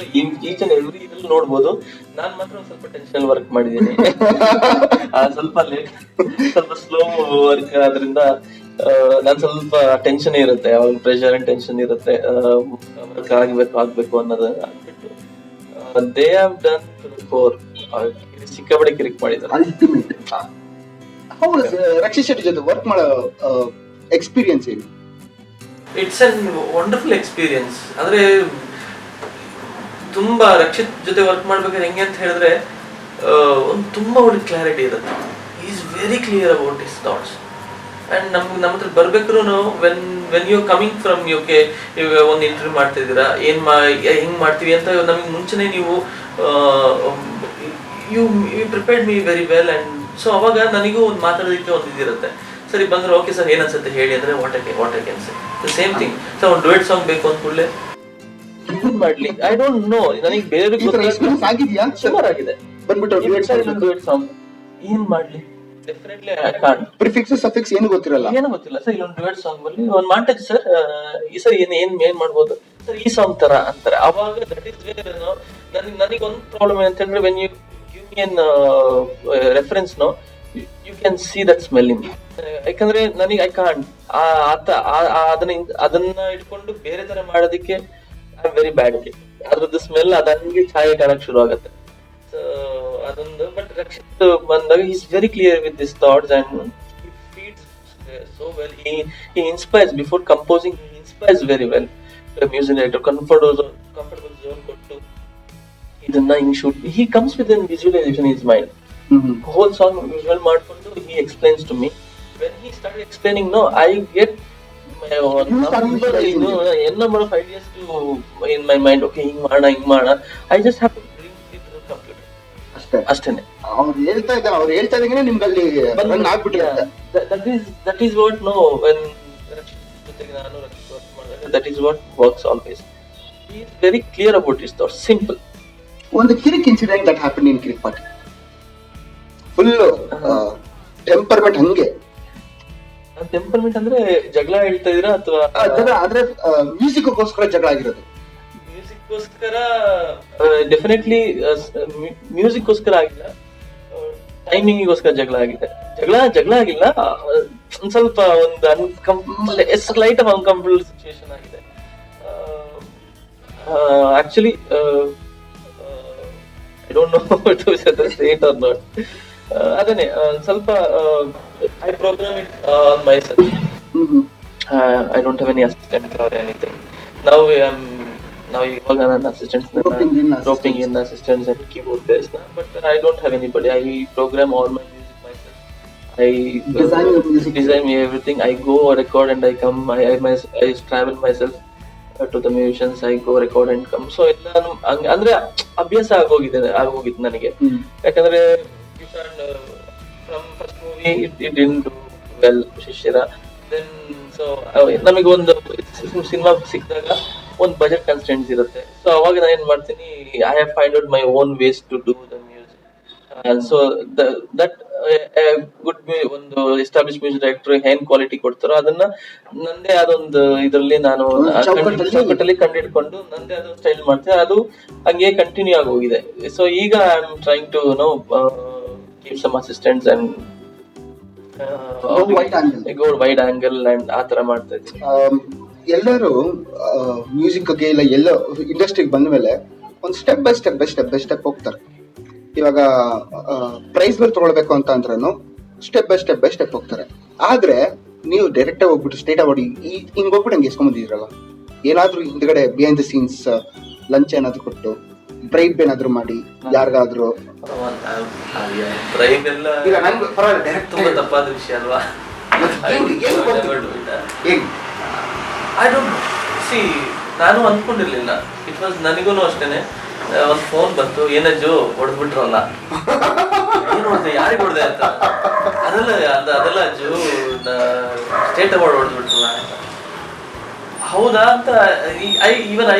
ಈಚ್ ಅಂಡ್ ಎವ್ರಿ ಇದ್ರಲ್ಲಿ ನೋಡ್ಬೋದು. ನಾನ್ ಮಾತ್ರ ಒಂದ್ ಸ್ವಲ್ಪ ಟೆನ್ಷನ್ ವರ್ಕ್ ಮಾಡಿದ್ದೀನಿ, ಸ್ವಲ್ಪ ಲೇಟ್, ಸ್ವಲ್ಪ ಸ್ಲೋ ವರ್ಕ್, ಆದ್ರಿಂದ ನಾನ್ ಸ್ವಲ್ಪ ಟೆನ್ಷನ್ ಇರುತ್ತೆ, ಯಾವಾಗ ಪ್ರೆಷರ್ ಅಂಡ್ ಟೆನ್ಷನ್ ಇರುತ್ತೆ, ವರ್ಕ್ ಆಗ್ಬೇಕು ಅನ್ನೋದು ಆಗ್ಬಿಟ್ಟು ದೇ ಹ್ಯಾವ್ ಡನ್ ಫೋರ್ ಸಿಕ್ಕಾಪಟ್ಟೆ ಕಿರಿಕ್ ಮಾಡಿದ್ದಾರೆ. ಅಲ್ಟಿಮೇಟ್. ರಕ್ಷಿತ್ ಶೆಟ್ಟಿ ಜೊತೆ ವರ್ಕ್ ಮಾಡೋ ಎಕ್ಸ್ಪೀರಿಯನ್ಸ್ ಏನು? It's an wonderful experience. ಅಂದ್ರೆ ತುಂಬಾ ರಕ್ಷಿತ್ ಜೊತೆ ವರ್ಕ್ ಮಾಡ್ಬೇಕಾದ್ರೆ ಹೆಂಗೆ ಅಂತ ಹೇಳಿದ್ರೆ ಒಂದು ತುಂಬಾ ಒಳ್ಳೆ ಕ್ಲಾರಿಟಿ ಇರುತ್ತೆ. Is very clear about his thoughts. And ನಮ್ಮ ಹತ್ರ ಬರ್ಬೇಕಾದ್ರೂ when you coming from okay ಇವಾಗ ಒಂದು ಇಂಟರ್ವ್ಯೂ ಮಾಡ್ತಾ ಇದ್ದೀರಾ, ಹೆಂಗ್ ಮಾಡ್ತೀವಿ ಅಂತ ನಮಗೆ ಮುಂಚೆನೆ ನೀವು you prepared me very well. And so ಅವಾಗ ನನಗೂ ಒಂದು ಮಾತಾಡೋದಕ್ಕೆ ಒಂದು ಇದಿರುತ್ತೆ. ಸರಿ ಬಂದ್ರೆ ಓಕೆ ಸರ್ ಏನ್ ಅನ್ಸುತ್ತೆ ಹೇಳಿ ಅಂದ್ರೆ what I can say the same thing. Sir ಒಂದು ಡುಯೆಟ್ ಸಾಂಗ್ ಬೇಕು ಅಂದ ಕೂಡಲೇ ಮಾಡ್ಲಿ, ಐ ಡೋಂಟ್ ನೋ, ನನಗೆ ಬೇರೆ ಸುಮಾರಾಗಿದೆ ಬಂದ್ಬಿಟ್ಟು ಡುಯೆಟ್ ಸಾಂಗ್ ಏನ್ ಮಾಡ್ಲಿ, definitely I can't. Prefix suffix ಏನು ಗೊತ್ತಿರಲ್ಲ, ಏನೂ ಗೊತ್ತಿಲ್ಲ ಸರ್. ಇಲ್ಲೊಂದು ಡುಯೆಟ್ ಸಾಂಗ್ ಬರ್ಲಿ, ಒಂದು ಮಾಂಟೇಜ್ ಸರ್, ಈ ಸರ್ ಏನ್ ಮಾಡ್ಬೋದು ಸರ್ ಈ ಸಾಂಗ್ ತರ ಅಂತಾರೆ. ಅವಾಗ ದಟ್ ಈಸ್ ವೇರ್ ನನಗೆ ಒಂದು ಪ್ರಾಬ್ಲಮ್ ಏನಂತ ಹೇಳಿದ್ರೆ when you give me an reference no you can see that smell in. ಯಾಕಂದ್ರೆ ನನಗೆ ಐ ಕಾಂಟ್ ಅದನ್ನ ಇಟ್ಕೊಂಡು ಬೇರೆ ತರ ಮಾಡೋದಕ್ಕೆ I am very bad it. ಅದ್ರದ್ದು ಸ್ಮೆಲ್ ಅದ ಹಂಗೆ ಛಾಯೆ ಕಾಣಕ್ ಶುರು ಆಗುತ್ತೆ. ಸೊ ಅದೊಂದು. ಬಟ್ ರಕ್ಷಿತ್ ಬಂದಾಗ is very clear with this thoughts and he feeds so well. He inspires before composing, he inspires very well. Music director comfortable zone ಕೊಟ್ಟು ಇದನ್ನ ಹಿಂಗ್ shoot, he comes with N visualisation is mind. Whole song visual ಮಾಡ್ಕೊಂಡು he explains to me. When he started explaining, no, I get number of ideas to in my mind. Okay, ಹಿಂಗ್ ಮಾಡೋಣ I just have to bring it to the computer. ಅಷ್ಟೇನೆ. ಅವ್ರು ಹೇಳ್ತಾ ಇದ್ದಾನೆ ನಿಮ್ಗೆ ಅಲ್ಲಿ ರನ್ ಆಗ್ಬಿಟ್ಟಿರುತ್ತೆ. That is what no when ಜೊತೆಗೆ ನಾನು ರಕ್ಷಿತ್ ವರ್ಕ್ ಮಾಡಿದಾಗ that is what works always. He is very clear about his thoughts, simple. ಒಂದು Kirik incident that happened in Kirik party, full temperament ಹಂಗೆ. ಟೆಂಪರ್ಮೆಂಟ್ ಅಂದ್ರೆ ಜಗಳ ಹೇಳ್ತಾ ಇದೀರಾ ಅಥವಾ ಆದ್ರೆ ಮ್ಯೂಸಿಕ್ಗೋಸ್ಕರ ಜಗಳ ಆಗಿರೋದು? ಮ್ಯೂಸಿಕ್ಗೋಸ್ಕರ ಡೆಫಿನೆಟ್ಲಿ ಮ್ಯೂಸಿಕ್ಗೋಸ್ಕರ ಆಗಿಲ್ಲ, ಟೈಮಿಂಗಿಗೋಸ್ಕರ ಜಗಳ ಆಗಿದೆ. ಜಗಳ ಆಗಿಲ್ಲ, ಒಂದ್ ಸ್ವಲ್ಪ ಒಂದು ಸ್ಲೈಟ್ ಆಫ್ ಅನ್ಕಂಫರ್ಟಬಲ್ ಸಿಚುವೇಶನ್ ಆಗಿದೆ. Actually I don't know to say it or not. ಅದನ್ನೇ ಸ್ವಲ್ಪ I program it on myself. I don't have any assistant or anything. ನಾವು ಇವಾಗ ನನ್ನ assistants roping in assistants and keyboard players, but I don't have anybody. I program all my music myself. I design everything. I go record and I come. I travel myself to the musicians. I go record and come. So ಎಲ್ಲ ಅಂದ್ರೆ ಅಭ್ಯಾಸ ಆಗೋಗಿತ್ತು ನನಗೆ. ಯಾಕಂದ್ರೆ from first movie it didn't do well, ಶಿಷ್ಯರ. Then so ನಮಗೆ ಒಂದು ಸಿನಿಮಾ ಸಿಕ್ಕಿದಾಗ ಒಂದು ಬಜೆಟ್ ಕನ್ಸ್ಟೆಂಟ್ಸ್ ಇರುತ್ತೆ. ಸೊ ಅವಾಗ ನಾನು ಏನ್ ಮಾಡ್ತೀನಿ, I have find out my own ways to do the music. So that good ಒಂದು ಎಸ್ಟಾಬ್ಲಿಷ್ ಮ್ಯೂಸಿಕ್ ಡೈರೆಕ್ಟರ್ ಏನ್ ಕ್ವಾಲಿಟಿ ಕೊಡ್ತಾರೋ ಅದನ್ನ ನಂದೇ ಅದೊಂದು ಇದರಲ್ಲಿ ನಾನು ಚೌಕಟ್ಟಲ್ಲಿ ಕಂಡಿಡ್ಕೊಂಡು ನಂದೇ ಅದು ಸ್ಟೈಲ್ ಮಾಡ್ತೀನಿ. ಅದು ಹಂಗೆ ಕಂಟಿನ್ಯೂ ಆಗಿ ಹೋಗಿದೆ. ಸೊ ಈಗ I am trying to no keep some assistants and go wide angle and ಆ ತರ ಮಾಡ್ತಾ ಇದ್ದೀನಿ. ಎಲ್ಲರೂ ಮ್ಯೂಸಿಕ್ ಗೆ ಇಲ್ಲ ಎಲ್ಲ ಇಂಡಸ್ಟ್ರಿಗೆ ಬಂದ ಮೇಲೆ ಒಂದು ಸ್ಟೆಪ್ ಬೈ ಸ್ಟೆಪ್ ಹೋಗ್ತಾರೆ. ಇವಾಗ ಪ್ರೈಸ್ ಗಳು ತಗೊಳ್ಬೇಕು ಅಂತ ಅಂದ್ರೂ ಸ್ಟೆಪ್ ಬೈ ಸ್ಟೆಪ್ ಹೋಗ್ತಾರೆ. ಆದ್ರೆ ನೀವು ಡೈರೆಕ್ಟ್ ಹೋಗ್ಬಿಟ್ಟು ಸ್ಟೇಟ್ ಅವಾರ್ಡ್ ಹಿಂಗ್ ಹೋಗ್ಬಿಟ್ಟು ಹಂಗೆ ಎಸ್ಕೊಂಬಂದಿದ್ರಲ್ಲ, ಏನಾದ್ರೂ ಹಿಂದ್ಗಡೆ ಬಿಹೈಂಡ್ ದ ಸೀನ್ಸ್ ಲಂಚ್ ಏನಾದ್ರು ಕೊಟ್ಟು ಬ್ರೈಬ್ ಏನಾದ್ರು ಮಾಡಿ ಯಾರಿಗಾದ್ರು? ಬ್ರೈಬ್ ಎಲ್ಲ ತುಂಬಾ ತಪ್ಪಾದ ವಿಷಯ ಅಲ್ವಾ? ಐ ಡೋಂಟ್ ಸಿ, ನಾನು ಅಂದ್ಕೊಂಡಿರ್ಲಿಲ್ಲ. ಇಟ್ ವಾಸ್ ನನಗೂ ಅಷ್ಟೇನೆ. ಒಂದು ಫೋನ್ ಬಂತು, ಏನಜ್ಜು ಹೊಡೆದ್ಬಿಟ್ರಲ್ಲ, ಏನು ಹೊಡೆದೆ, ಯಾರಿಗೆ ಹೊಡೆದೆ ಅಂತ. ಅದೆಲ್ಲ ಅಜ್ಜು ಸ್ಟೇಟ್ ಅವಾರ್ಡ್ ಹೊಡೆದ್ಬಿಟ್ರಲ್ಲ ಅಂತ. ಹೌದಾ ಅಂತ I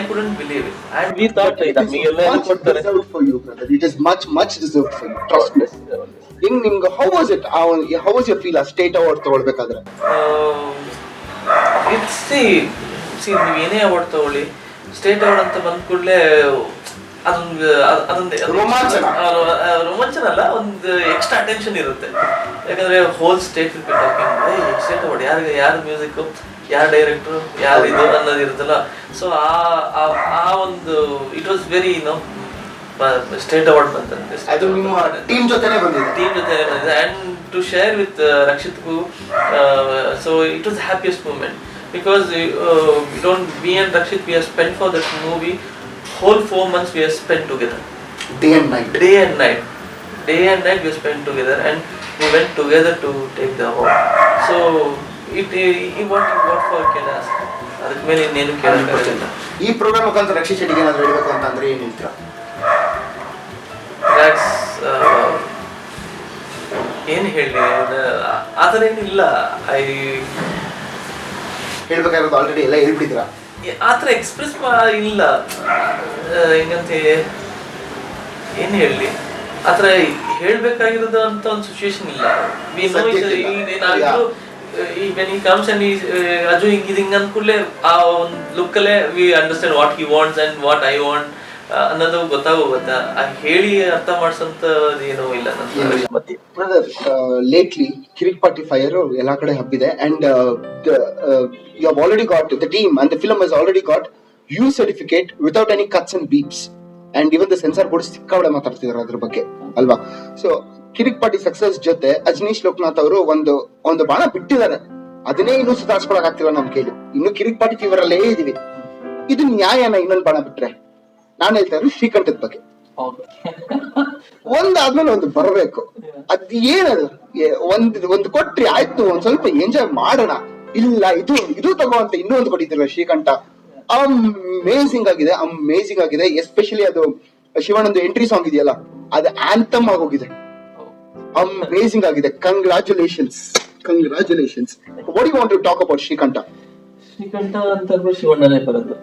couldn't believe it and we thought ನಮಗೆಲ್ಲ ಕೊಡ್ತಾರೆ for you, brother. It is much deserved for you. Trust me. In ನಿಮ್ಗೆ how was it? How was your feel? State award ತಗೊಳ್ಬೇಕಾದ್ರೆ ಇಟ್ಸ್ ನೀವು ಏನೇ ಅವಾರ್ಡ್ ತಗೊಳ್ಳಿ ಸ್ಟೇಟ್ ಅವಾರ್ಡ್ ಅಂತ ಬಂದ ಕೂಡಲೇ ಅದೊಂದು ರೋಮಾಂಚನ ಅಲ್ಲ, ಒಂದು ಎಕ್ಸ್ಟ್ರಾ ಅಟೆನ್ಷನ್ ಇರುತ್ತೆ. ಯಾಕಂದ್ರೆ whole state will be talking state award ಯಾರು ಮ್ಯೂಸಿಕ್, ಯಾರು ಡೈರೆಕ್ಟ್ರು, ಯಾರು ಇದು ಅನ್ನೋದು ಇರುತ್ತಲ್ಲ. ಸೊ ಆ ಒಂದು it was very state award ಬಂತಂತೆ. ಅದು ನಿಮ್ಮ ಟೀಮ್ ಜೊತೆನೇ ಬಂದಿದೆ and to share with Rakshit ಗೂ. So it was happiest moment because we and Rakshit, we have spent for that movie whole 4 months we have spent together, day and night we have spent together and we went together to take the award. So what for Kailas ಅದಕ್ಕೆ ಮೇಲೆ ಇನ್ನೇನು ಕೇಳೋಕ್ಕಾಗಲ್ಲ. ಈ ಪ್ರೋಗ್ರಾಮ್ ಮುಖಾಂತರ ರಕ್ಷಿತ್ ಶೆಟ್ಟಿಗೆ ಏನಾದರೂ ಹೇಳಬೇಕು ಅಂತಂದ್ರೆ ಏನು ಹೇಳ್ತೀರಾ? ಏನು ಹೇಳಿ, ಆ ಥರ ಏನಿಲ್ಲ. ಹೇಳ್ಬೇಕಾಗಿರೋದು ಆಲ್ರೆಡಿ ಎಲ್ಲ ಹೇಳ್ಬಿಟ್ಟಿದ್ದೀರಾ. ಆ ಥರ ಎಕ್ಸ್ಪ್ರೆಸ್ ಇಲ್ಲ, ಹೆಂಗಂತ ಏನು ಹೇಳಲಿ, ಆ ಥರ ಹೇಳ್ಬೇಕಾಗಿರೋದು ಅಂತ ಒಂದು ಸಿಚುವೇಶನ್ ಇಲ್ಲ. when he comes and Raju ಹಿಂಗೆ ಅಂದ್ಕೂಡಲೇ ಆ ಒಂದು ಲುಕ್ಕಲ್ಲೇ we understand what he wants and what I want ಅನ್ನೋದು ಗೊತ್ತಾಗೋಗುತ್ತಾ. ಹಾಗೆ ಹೇಳಿ ಅರ್ಥ ಮಾಡಿಸೋಂಥದ್ದು ಏನೂ ಇಲ್ಲ ನನ್ನ ಮತ್ತೆ. ಬ್ರದರ್, ಲೇಟ್ಲಿ ಕಿರಿಕ್ ಫೈರ್ ಎಲ್ಲಾ ಕಡೆ ಹಬ್ಬಿದೆ and you have already got the team and the film has already got U certificate without any cuts and beeps and even the censor board ಸಿಕ್ಕಾಬಡೆ ಮಾತಾಡ್ತಿದ್ದಾರೆ ಅದ್ರ ಬಗ್ಗೆ ಅಲ್ವಾ. ಸೊ ಕಿರಿಕ್ ಪಾರ್ಟಿ ಸಕ್ಸಸ್ ಜೊತೆ ಅಜನೀಶ್ ಲೋಕನಾಥ್ ಅವರು ಒಂದು ಬಾಣ ಬಿಟ್ಟಿದ್ದಾರೆ. ಅದನ್ನೇ ಇನ್ನೂ ಸುಧಾರಿಸ್ಕೊಳಕ್ ಆಗ್ತಿಲ್ಲ ನಮ್ ಕೈಲಿ. ಇನ್ನು ಕಿರಿಕ್ ಪಾರ್ಟಿ ಫೀವರ್ ಅಲ್ಲೇ ಇದೀವಿ. ಇದು ನ್ಯಾಯನ ಇನ್ನೊಂದು ಬಾಣ ಬಿಟ್ರೆ? ನಾನ್ ಹೇಳ್ತಾ ಇರೋದು ಶ್ರೀಕಂಠದ ಬಗ್ಗೆ. ಒಂದಾದ್ಮೇಲೆ ಒಂದು ಬರಬೇಕು. ಅದ್ ಏನದು, ಒಂದು ಕೊಟ್ರಿ ಆಯ್ತು, ಒಂದ್ ಸ್ವಲ್ಪ ಎಂಜಾಯ್ ಮಾಡೋಣ. ಇಲ್ಲ ಇದು ತಗೋ ಅಂತ ಇನ್ನೂ ಒಂದು ಕೊಟ್ಟಿದ್ರಲ್ಲ ಶ್ರೀಕಂಠ. ಅಮೇಸಿಂಗ್ ಆಗಿದೆ. ಎಸ್ಪೆಷಲಿ ಅದು ಶಿವಣ್ಣಂದು ಎಂಟ್ರಿ ಸಾಂಗ್ ಇದೆಯಲ್ಲ, ಅದು ಆಂಥಮ್ ಆಗೋಗಿದೆ. ಅಮೇಸಿಂಗ್ ಆಗಿದೆ. Congratulations. What you want to talk about Srikantha ಅಂತಂದ್ರೆ ಶಿವಣ್ಣನೇ ಬರೋದು.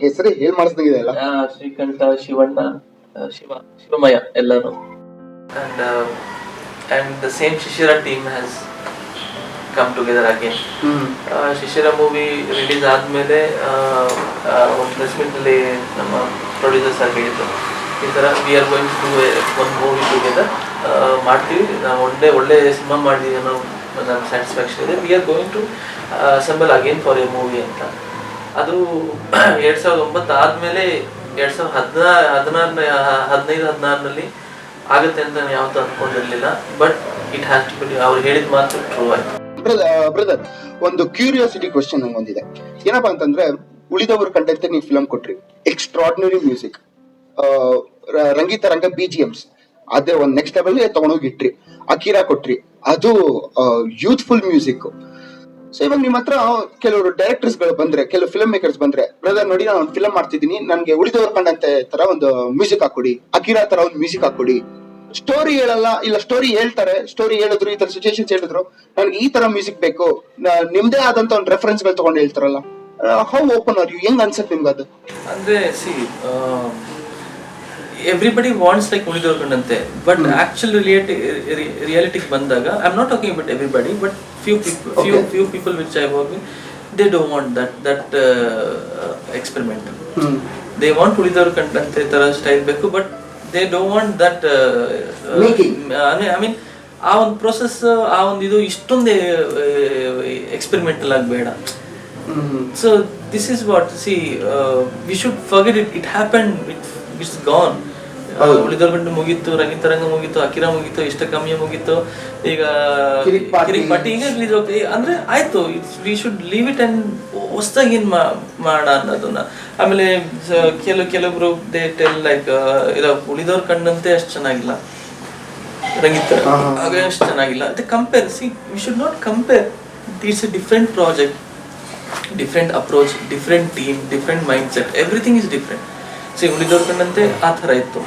ಹೆಸರೇ ಹೇಳ್ ಮಾಡಿಸ್ದಂಗಿದೆ ಅಲ್ಲ. ಶ್ರೀಕಂಠ, ಶಿವಣ್ಣ, ಶಿವಮಯ ಎಲ್ಲಾನು. And the same Shishira team has come together again. Shishira movie release ಆದ್ಮೇಲೆ ಒಂದು ಪ್ರೆಸ್ ಮೀಟ್ ಅಲ್ಲಿ ನಮ್ಮ ಪ್ರೊಡ್ಯೂಸರ್ಸ್ ಆಗಿ ಹೇಳಿದ್ರು, ಈ ತರ we are going to do one movie together, ಮಾಡ್ತೀವಿ, ನಾವು ಒಳ್ಳೆ ಸಿನಿಮಾ ಮಾಡಿದೀವಿ ಅನ್ನೋ ನನ್ನ ಸ್ಯಾಟಿಸ್ಫ್ಯಾಕ್ಷನ್ ಇದೆ. We are going to assemble again for a movie ಅಂತ. ಅದು 2009 ಆದ್ಮೇಲೆ 2015-16 ಆಗುತ್ತೆ ಅಂತ ನಾನು ಯಾವತ್ತೂ ಅನ್ಕೊಂಡಿರ್ಲಿಲ್ಲ. But it has to be, ಅವ್ರು ಹೇಳಿದ ಮಾತು ಟ್ರೂ ಆಯ್ತು. ಬ್ರದರ್, ಒಂದು ಕ್ಯೂರಿಯಾಸಿಟಿ ಕ್ವೆಶ್ಚನ್ ನಂಗೊಂದಿದೆ. ಏನಪ್ಪಾ ಅಂತಂದ್ರೆ, ಉಳಿದವರು ಕಂಡಂತೆ ನೀವು ಫಿಲಂ ಕೊಟ್ರಿ, ಎಕ್ಸ್ಟ್ರಾರ್ಡಿನರಿ ಮ್ಯೂಸಿಕ್, ರಂಗಿತರಂಗ BGMs, ಅದೇ ಒಂದ್ ನೆಕ್ಸ್ಟ್ ಲೆವೆಲ್ ತಗೊಂಡೋಗಿಟ್ರಿ. ಅಕೀರಾ ಕೊಟ್ರಿ, ಅದು ಯೂತ್ಫುಲ್ ಮ್ಯೂಸಿಕ್. ಸೊ ಇವಾಗ ನಿಮ್ ಹತ್ರ ಕೆಲವರು ಡೈರೆಕ್ಟರ್ಸ್ ಗಳು ಬಂದ್ರೆ, ಕೆಲವು ಫಿಲ್ಮ್ ಮೇಕರ್ಸ್ ಬಂದ್ರೆ, ಬ್ರದರ್ ನೋಡಿ ನಾನು ಒಂದು ಫಿಲಂ ಮಾಡ್ತಿದ್ದೀನಿ, ನನ್ಗೆ ಉಳಿದವರು ಕಂಡಂತೆ ತರ ಒಂದು ಮ್ಯೂಸಿಕ್ ಹಾಕೊಡಿ, ಅಕೀರಾ ತರ ಒಂದು ಮ್ಯೂಸಿಕ್ ಹಾಕೊಡಿ. ಸ್ಟೋರಿ ಹೇಳಲ್ಲ, ಇಲ್ಲ ಸ್ಟೋರಿ ಹೇಳ್ತಾರೆ, ಸ್ಟೋರಿ ಹೇಳಿದ್ರು, ಈ ತರ ಸಿಚುಯೇಷನ್ಸ್ ಹೇಳಿದ್ರು, ನನ್ಗೆ ಈ ತರ ಮ್ಯೂಸಿಕ್ ಬೇಕು, ನಿಮ್ದೇ ಆದಂತ ಒಂದು ರೆಫರೆನ್ಸ್ ಗಳು ತಗೊಂಡು ಹೇಳ್ತಾರಲ್ಲ. How open are you? ಹೆಂಗ್ ಅನ್ಸತ್ ನಿಮ್ಗೆ ಅದು? ಅಂದ್ರೆ ಎವ್ರಿಬಡಿ ವಾಂಟ್ಸ್ ಲೈಕ್ ಉಳಿದವ್ರು ಕಂಡಂತೆ, ಬಟ್ ಆಕ್ಚುಲ್ ರಿಯಾಲಿಟಿಗೆ ಬಂದಾಗ, I am not talking about everybody, but few people which I work with, they don't want that experiment. They want ಉಳಿದವ್ರು ಕಂಡಂತೆ ತರ ಸ್ಟೈಲ್ ಬೇಕು, but they don't want that making. I mean ಆ ಒಂದು ಪ್ರೊಸೆಸ್, ಆ ಒಂದು ಇದು ಇಷ್ಟೊಂದೇ ಎಕ್ಸ್ಪೆರಿಮೆಂಟಲ್ ಆಗಿ ಬೇಡ. So this is what, we should forget it. It happened, it's gone. ಉಳಿದವ್ರ ಗಂಟು ಮುಗೀತು, ರಂಗಿತರಂಗ ಮುಗೀತು, ಅಕಿರಾ ಮುಗೀತು, ಇಷ್ಟ ಕಮ್ಮಿ ಮುಗೀತು, ಈಗ ಕಿರಿಕ್ ಪಾರ್ಟಿ ಈಗ ರಿಲೀಸ್ ಹೋಗ್ತೀವಿ ಅಂದ್ರೆ ಆಯ್ತು. We should leave it and ಹೊಸದಾಗಿ ಏನ್ ಮಾಡ ಅನ್ನೋದನ್ನ. ಆಮೇಲೆ ಕೆಲವೊಬ್ರು ದೇ ಟೆಲ್ ಲೈಕ್ ಇಲ್ಲ ಉಳಿದವ್ರ ಕಂಡಂತೆ ಅಷ್ಟು ಚೆನ್ನಾಗಿಲ್ಲ, ರಂಗಿತರ ಹಾಗೆ ಅಷ್ಟು ಚೆನ್ನಾಗಿಲ್ಲ ಅಂತ compare. We should not compare. It's a different project, different approach, different team, different mindset, everything is different. ಉಳಿದವ್ರ ಕಂಡಂತೆ ಆ ಥರ ಇತ್ತು.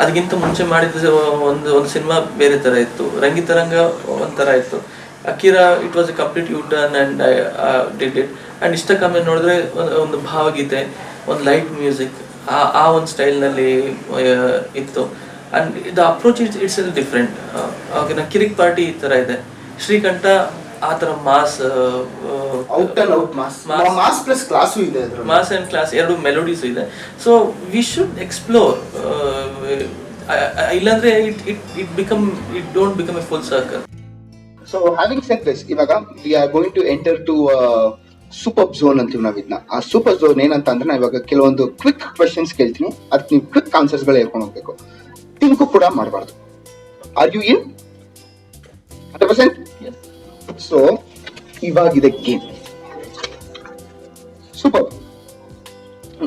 ಅದಕ್ಕಿಂತ ಮುಂಚೆ ಮಾಡಿದ ಒಂದು ಸಿನಿಮಾ ಬೇರೆ ಥರ ಇತ್ತು, ರಂಗಿತರಂಗ ಒಂಥರ ಇತ್ತು, Akira it was a complete U-turn and I did it. And ಇಷ್ಟ ಕಮ್ಮಿ ನೋಡಿದ್ರೆ ಒಂದು ಭಾವಗೀತೆ, ಒಂದು ಲೈಟ್ ಮ್ಯೂಸಿಕ್, ಆ ಒಂದು ಸ್ಟೈಲ್ನಲ್ಲಿ ಇತ್ತು. And the approach it's different. Okay, Kirik party ಈ ಥರ ಇದೆ, ಶ್ರೀಕಂಠ ಆ ಥರ mass, out and out mass plus class ಇದೆ, ಮಾಸ್ ಆ್ಯಂಡ್ ಕ್ಲಾಸ್ ಎರಡು ಮೆಲೋಡೀಸು ಇದೆ. ಸೊ ವಿ ಶುಡ್ ಎಕ್ಸ್ಪ್ಲೋರ್, ಇಲ್ಲಾಂದ್ರೆ it don't become a full circle. So having said this, ಇವಾಗ we are going to enter to super zone ಅಂತೀವಿ ನಾವು ಇದನ್ನ. ಆ ಸೂಪರ್ ಝೋನ್ ಏನಂತ ಅಂದ್ರೆ ನಾವು ಇವಾಗ ಕೆಲವೊಂದು ಕ್ವಿಕ್ ಕ್ವೆಶನ್ಸ್ ಕೇಳ್ತೀನಿ, ಅದಕ್ಕೆ ನೀವು ಕ್ವಿಕ್ ಆನ್ಸರ್ಸ್ಗಳು ಹೇಳ್ಕೊಂಡು ಹೋಗ್ಬೇಕು, ತಿಂಕು ಕೂಡ ಮಾಡಬಾರ್ದು. Are you in 100%? ಸೊ ಇವಾಗಿದೆ ಗೇಮ್. ಸೂಪರ್.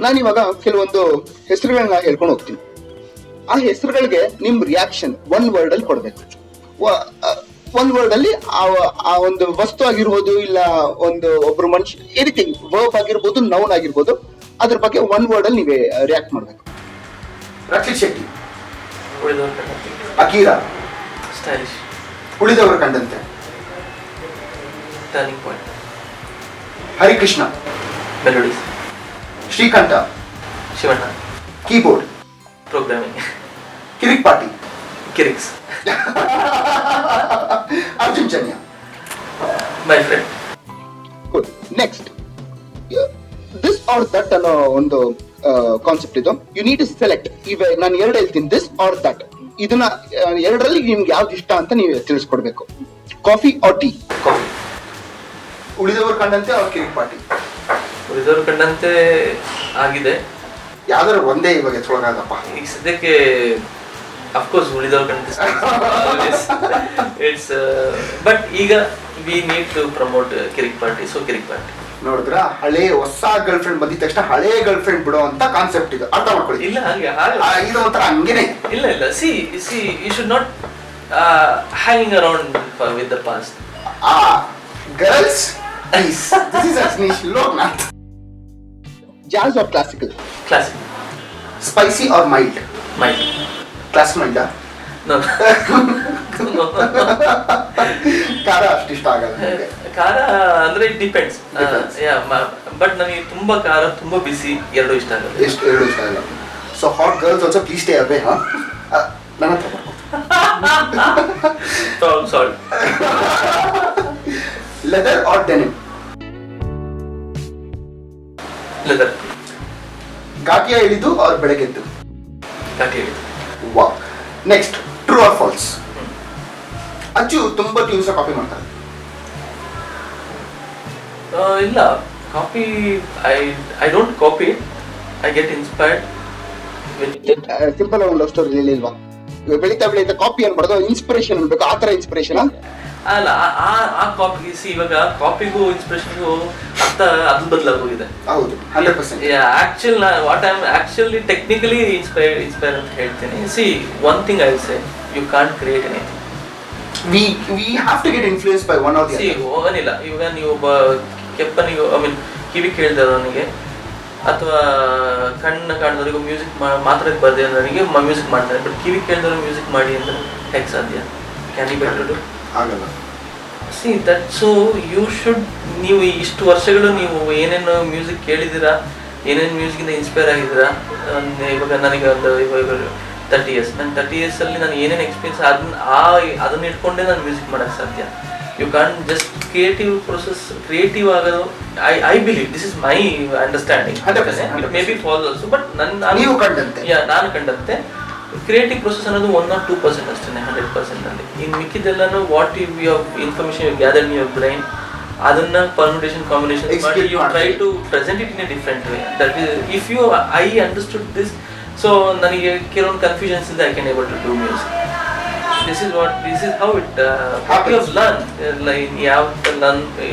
ನಾನಿವಾಗ ಕೆಲವೊಂದು ಹೆಸರುಗಳನ್ನ ಹೇಳ್ಕೊಂಡು ಹೋಗ್ತೀನಿ. ಆ ಹೆಸರುಗಳಿಗೆ ನಿಮ್ ರಿಯಾಕ್ಷನ್ ಒನ್ ವರ್ಡ್ ಅಲ್ಲಿ ಕೊಡ್ಬೇಕು. ಒನ್ ವರ್ಡ್ ಅಲ್ಲಿ ಆ ಒಂದು ವಸ್ತು ಆಗಿರ್ಬೋದು, ಇಲ್ಲ ಒಬ್ರು ಮನುಷ್ಯ, ಎನಿಥಿಂಗ್, ವರ್ಬ್ ಆಗಿರ್ಬೋದು, ನೌನ್ ಆಗಿರ್ಬೋದು, ಅದ್ರ ಬಗ್ಗೆ ಒನ್ ವರ್ಡ್ ಅಲ್ಲಿ ನೀವೇ ರಿಯಾಕ್ಟ್ ಮಾಡ್ಬೇಕು. ರಕ್ಷಿತ್ ಶೆಟ್ಟಿ, ಅಕೀರಾ, ಸ್ಟೈಲಿಶ್, ಉಳಿದವರು ಕಂಡಂತೆ, turning point, Harikrishna, melodies, Srikantha, Shivanna, keyboard, programming, Kirik party, ಕಿರಿಕ್ಸ್, Arjun Janya, my friend. Good. Next, this or that ಅನ್ನೋ ಒಂದು ಕಾನ್ಸೆಪ್ಟ್ ಇದು. You need to select. ಇವ ನಾನು ಎರಡು ಹೇಳ್ತೀನಿ, ದಿಸ್ ಆರ್ ದಟ್. ಇದನ್ನ ಎರಡರಲ್ಲಿ ನಿಮ್ಗೆ ಯಾವ್ದು ಇಷ್ಟ ಅಂತ ನೀವು ತಿಳಿಸ್ಕೊಡ್ಬೇಕು. Coffee or tea? ಕಾಫಿ. ಉಳಿದವರು ಕಂಡಂತೆ ಅವ್ರ ಕಿರಿಕ್ ಪಾರ್ಟಿ? ಉಳಿದವರು ಕಂಡಂತೆ ಆಗಿದೆ. ಯಾವ್ದಾರು ಒಂದೇ ಇವಾಗ ಎತ್ಕೊಳಗಾದಪ್ಪ ಈಗ ಸದ್ಯಕ್ಕೆ. ಅಫ್ಕೋರ್ಸ್ ಉಳಿದವರು ಕಂಡಂತೆ ಇಟ್ಸ್, ಬಟ್ ಈಗ we need to promote Kirik Party, so Kirik Party. ನೋಡಿದ್ರ, ಹಳೆ ಹೊಸ ಗರ್ಲ್ ಫ್ರೆಂಡ್ ಬಂದಿದ ತಕ್ಷಣ ಹಳೆ ಗರ್ಲ್ ಫ್ರೆಂಡ್ ಬಿಡೋ ಅಂತ ಕಾನ್ಸೆಪ್ಟ್ ಇದು, ಅರ್ಥ ಮಾಡ್ಕೊಳ್ಳಿ. ಇಲ್ಲ, ಇದು ಒಂಥರ ಹಂಗೇನೆ. ಇಲ್ಲ, see you should not hanging around with the past. Girls, please, this is Asnish Loknath. Jazz or classical? Classical. Spicy or mild? Mild. Classic mild? No. ಖಾರ ಅಷ್ಟು ಇಷ್ಟ ಆಗಲ್ಲ ನಿಮಗೆ? ಖಾರ ಅಂದ್ರೆ ಇಟ್ ಡಿಪೆಂಡ್ಸ್. ಬಟ್ ನನಗೆ ತುಂಬಾ ಖಾರ, ತುಂಬಾ ಬಿಸಿ ಎರಡು ಇಷ್ಟ ಆಗಲ್ಲ. ಎರಡು ಇಷ್ಟ ಆಗಲ್ಲ. So hot girls also please stay away. ನನ್ನ ಹತ್ರ ಬರ್ಬೋದು. Salt. Leather or denim? Leather. ಘಾಟಿಯ ಇಳಿದು ಆರ್ ಬೆಳಗ್ಗೆದ್ದು? ಘಾಟಿ ಇಳಿದು. ವಾ. Next, true or false? Ajju ತುಂಬಾ ದಿವಸ ಕಾಪಿ ಮಾಡ್ತಾರೆ. ಇಲ್ಲ, copy I don't copy, I get inspired with it. Simple ಒಂದು ಲವ್ ಸ್ಟೋರಿ ಹೇಳಿಲ್ವಾ, ಬೆಳೀತಾ ಕಾಪಿ ಅನ್ಬಾರ್ದು, ಇನ್ಸ್ಪಿರೇಷನ್ ಅನ್ಬೇಕು, ಆ ತರ ಇನ್ಸ್ಪಿರೇಷನ್ ಅಲ್ಲ. ಆ ಕಾಪಿ, ಇವಾಗ ಕಾಪಿಗೂ ಇನ್ಸ್ಪಿರೇಷನ್ಗೂ ಅರ್ಥ ಅದು ಬದಲಾಗೋಗಿದೆ. ಹೌದು, 100%. Actual what I am actually technically inspire ಅಂತ ಹೇಳ್ತೀನಿ. See, one thing I will say, you can't create anything. We have to get influenced by one or the other. ಹೋಗನಿಲ್ಲ. ಇವಾಗ ನೀವು ಒಬ್ಬ ಕೆಪ್ಪನಿಗೆ, ಐ ಮೀನ್ ಕಿವಿ ಕೇಳಿದವನಿಗೆ ಅಥವಾ ಕಣ್ಣು ಕಾಣಿದವರಿಗೂ ಮ್ಯೂಸಿಕ್ ಮಾತಾಡಕ್ಕೆ ಬರ್ದೆ ನನಗೆ ಮ್ಯೂಸಿಕ್ ಮಾಡ್ತಾರೆ. ಬಟ್ ಕಿವಿ ಕೇಳಿದವರು ಮ್ಯೂಸಿಕ್ ಮಾಡಿ ಅಂದ್ರೆ ಹೇಗೆ ಸಾಧ್ಯ? Can you better do? ಆಗಲ್ಲ. See that. So you should, ನೀವು ಇಷ್ಟು ವರ್ಷಗಳು ನೀವು ಏನೇನು ಮ್ಯೂಸಿಕ್ ಕೇಳಿದ್ದೀರಾ, ಏನೇನು ಮ್ಯೂಸಿಕಿಂದ ಇನ್ಸ್ಪೈರ್ ಆಗಿದ್ದೀರಾ. ಇವಾಗ ನನಗೆ ಒಂದು ಇವಾಗ 30 years, ನನ್ನ 30 years ಅಲ್ಲಿ ನಾನು ಏನೇನು ಎಕ್ಸ್ಪೀರಿಯನ್ಸ್ ಅದನ್ನ ಇಟ್ಕೊಂಡೇ ನಾನು ಮ್ಯೂಸಿಕ್ ಮಾಡೋಕ್ಕೆ ಸಾಧ್ಯ. You can't just creative process, creative ಆಗೋದು. I believe, this is my understanding. It may be false also, but ನಾನು ಕಂಡಂತೆ ಕ್ರಿಯೇಟಿವ್ ಪ್ರೊಸೆಸ್ ಅನ್ನೋದು 1 or 2% ಅಷ್ಟೇ, 100% ಅಲ್ಲಿ. ಇನ್ನು ಮಿಕ್ಕಿದೆಲ್ಲನೂ what you information you gather in your brain, ಅದನ್ನ ಪರ್ಮುಟೇಷನ್ ಕಾಂಬಿನೇಷನ್ ಮಾಡಿ you try to present it in a different way. That is if you I understood this. So ನನಗೆ ಕೆಲವೊಂದು ಕನ್ಫ್ಯೂಷನ್ಸ್ ಇದೆ, I can able to do music. This is how it you learn, like ಯಾವ ಲರ್ನ್